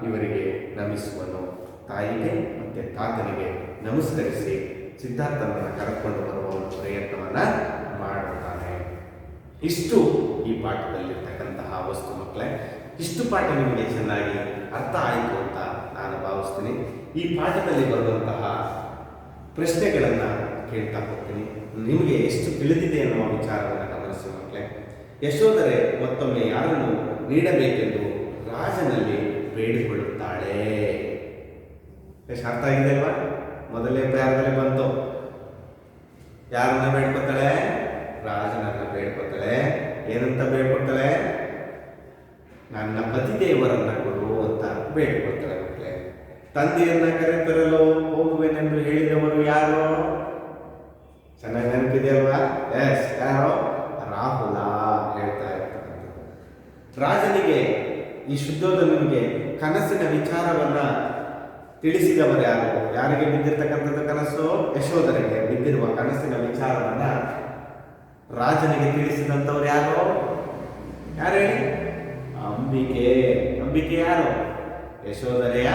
ಇವರಿಗೆ ನಮಿಸುವನು. ತಾಯಿಗೆ ಮತ್ತು ತಾತನಿಗೆ ನಮಸ್ಕರಿಸಿ ಸಿದ್ಧಾರ್ಥನನ್ನು ಕರೆದುಕೊಂಡು ಬರುವ ಒಂದು ಪ್ರಯತ್ನವನ್ನು ಮಾಡುತ್ತಾನೆ. ಇಷ್ಟು ಈ ಪಾಠದಲ್ಲಿರ್ತಕ್ಕಂತಹ ವಸ್ತು ಮಕ್ಕಳೇ. ಇಷ್ಟು ಪಾಠ ನಿಮಗೆ ಚೆನ್ನಾಗಿ ಅರ್ಥ ಆಯಿತು ಅಂತ ನಾನು ಭಾವಿಸ್ತೀನಿ. ಈ ಪಾಠದಲ್ಲಿ ಬರುವಂತಹ ಪ್ರಶ್ನೆಗಳನ್ನು ಕೇಳ್ತಾ ಹೋಗ್ತೀನಿ. ನಿಮಗೆ ಎಷ್ಟು ತಿಳಿದಿದೆ ಅನ್ನುವ ವಿಚಾರವನ್ನು ಗಮನಿಸಿ ಮಕ್ಕಳೇ. ಯಶೋಧರೆ ಮತ್ತೊಮ್ಮೆ ಯಾರನ್ನು ನೀಡಬೇಕೆಂದು ರಾಜನಲ್ಲಿ ಬೇಡಿಕೊಳ್ಳುತ್ತಾಳೆ. ಎಷ್ಟು ಅರ್ಥ ಆಗಿದೆ ಅಲ್ವಾ? ಮೊದಲನೇ ಪ್ರೇರಣೆ ಬಂತು. ಯಾರನ್ನ ಬೇಡ್ಕೊತಾಳೆ? ರಾಜನನ್ನ ಬೇಡ್ಕೊತಾಳೆ. ಏನಂತ ಬೇಡ್ಕೊತಾಳೆ? ನನ್ನ ಪತಿದೇವರನ್ನ ಕೊಡು ಅಂತ ಬೇಡ್ಕೊತಾಳೆ ಮಕ್ಕಳೇ. ತಂದೆಯನ್ನ ಕರೆತರಲು ಹೋಗುವೆನೆಂದು ಹೇಳಿದವರು ಯಾರು? ಚೆನ್ನಾಗಿ ನೆನಪಿದೆಯಲ್ವಾ? ಎಸ್, ಯಾರೋ? ರಾಹುಲ ಹೇಳ್ತಾ ಇರ್ತಕ್ಕಂಥದ್ದು. ರಾಜನಿಗೆ, ಈ ಶುದ್ಧೋಧನಿಗೆ ಕನಸಿನ ವಿಚಾರವನ್ನ ತಿಳಿಸಿದವರು ಯಾರು? ಯಾರಿಗೆ ಬಿದ್ದಿರ್ತಕ್ಕಂಥದ್ದು ಕನಸು? ಯಶೋಧರೆಗೆ ಬಿದ್ದಿರುವ ಕನಸಿನ ವಿಚಾರವನ್ನ ರಾಜನಿಗೆ ತಿಳಿಸಿದಂಥವ್ರು ಯಾರು? ಯಾರು ಹೇಳಿ? ಅಂಬಿಕೆ. ಅಂಬಿಕೆ ಯಾರು? ಯಶೋಧರೆಯ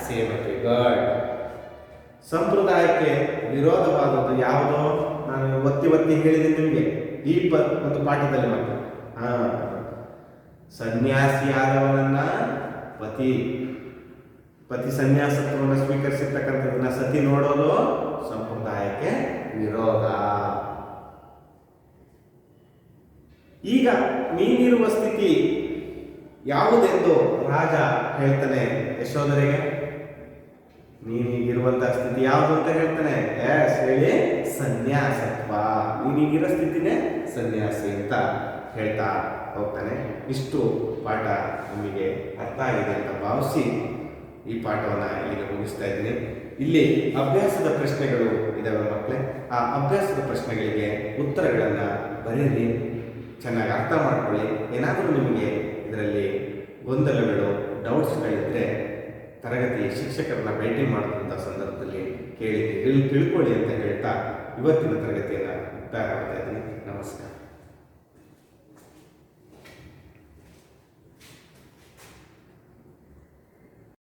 ಸೇವಕಿಗಳು. ಸಂಪ್ರದಾಯಕ್ಕೆ ವಿರೋಧವಾದದ್ದು ಯಾವುದೋ ನಾನು ಒತ್ತಿ ಹೇಳಿದೆ ನಿಮಗೆ ಈ ಒಂದು ಪಾಠದಲ್ಲಿ. ಮತ್ತೆ ಸನ್ಯಾಸಿಯಾದವನನ್ನ ಪತಿ ಸನ್ಯಾಸತ್ವವನ್ನು ಸ್ವೀಕರಿಸಿರ್ತಕ್ಕಂಥದನ್ನ ಸತಿ ನೋಡೋದು ಸಂಪ್ರದಾಯಕ್ಕೆ ವಿರೋಧ. ಈಗ ನೀನಿರುವ ಸ್ಥಿತಿ ಯಾವುದೆಂದು ರಾಜ ಹೇಳ್ತಾನೆ ಯಶೋಧರೆಗೆ. ನೀನೀಗಿರುವಂತಹ ಸ್ಥಿತಿ ಯಾವುದು ಅಂತ ಹೇಳ್ತಾನೆ? ಎಸ್ ಹೇಳಿ, ಸನ್ಯಾಸತ್ವ. ನೀನೀಗಿರೋ ಸ್ಥಿತಿನೇ ಸನ್ಯಾಸಿ ಅಂತ ಹೇಳ್ತಾ ಹೋಗ್ತಾನೆ. ಇಷ್ಟು ಪಾಠ ನಿಮಗೆ ಅರ್ಥ ಆಗಿದೆ ಅಂತ ಭಾವಿಸಿ ಈ ಪಾಠವನ್ನು ಈಗ ಮುಗಿಸ್ತಾ ಇದ್ದೀನಿ. ಇಲ್ಲಿ ಅಭ್ಯಾಸದ ಪ್ರಶ್ನೆಗಳು ಇದಾವೆ ಮಕ್ಕಳೇ. ಆ ಅಭ್ಯಾಸದ ಪ್ರಶ್ನೆಗಳಿಗೆ ಉತ್ತರಗಳನ್ನು ಬರೀರಿ, ಚೆನ್ನಾಗಿ ಅರ್ಥ ಮಾಡ್ಕೊಳ್ಳಿ. ಏನಾದರೂ ನಿಮಗೆ ಇದರಲ್ಲಿ ಗೊಂದಲಗಳು, ಡೌಟ್ಸ್ಗಳಿದ್ದರೆ ತರಗತಿ ಶಿಕ್ಷಕರನ್ನ ಭೇಟಿ ಮಾಡುವಂಥ ಸಂದರ್ಭದಲ್ಲಿ ಕೇಳಿ ತಿಳ್ಕೊಳ್ಳಿ ಅಂತ ಹೇಳ್ತಾ ಇವತ್ತಿನ ತರಗತಿಯನ್ನು ಮುಕ್ತಾಯ ಮಾಡ್ತಾ ಇದ್ದೀನಿ. ನಮಸ್ಕಾರ.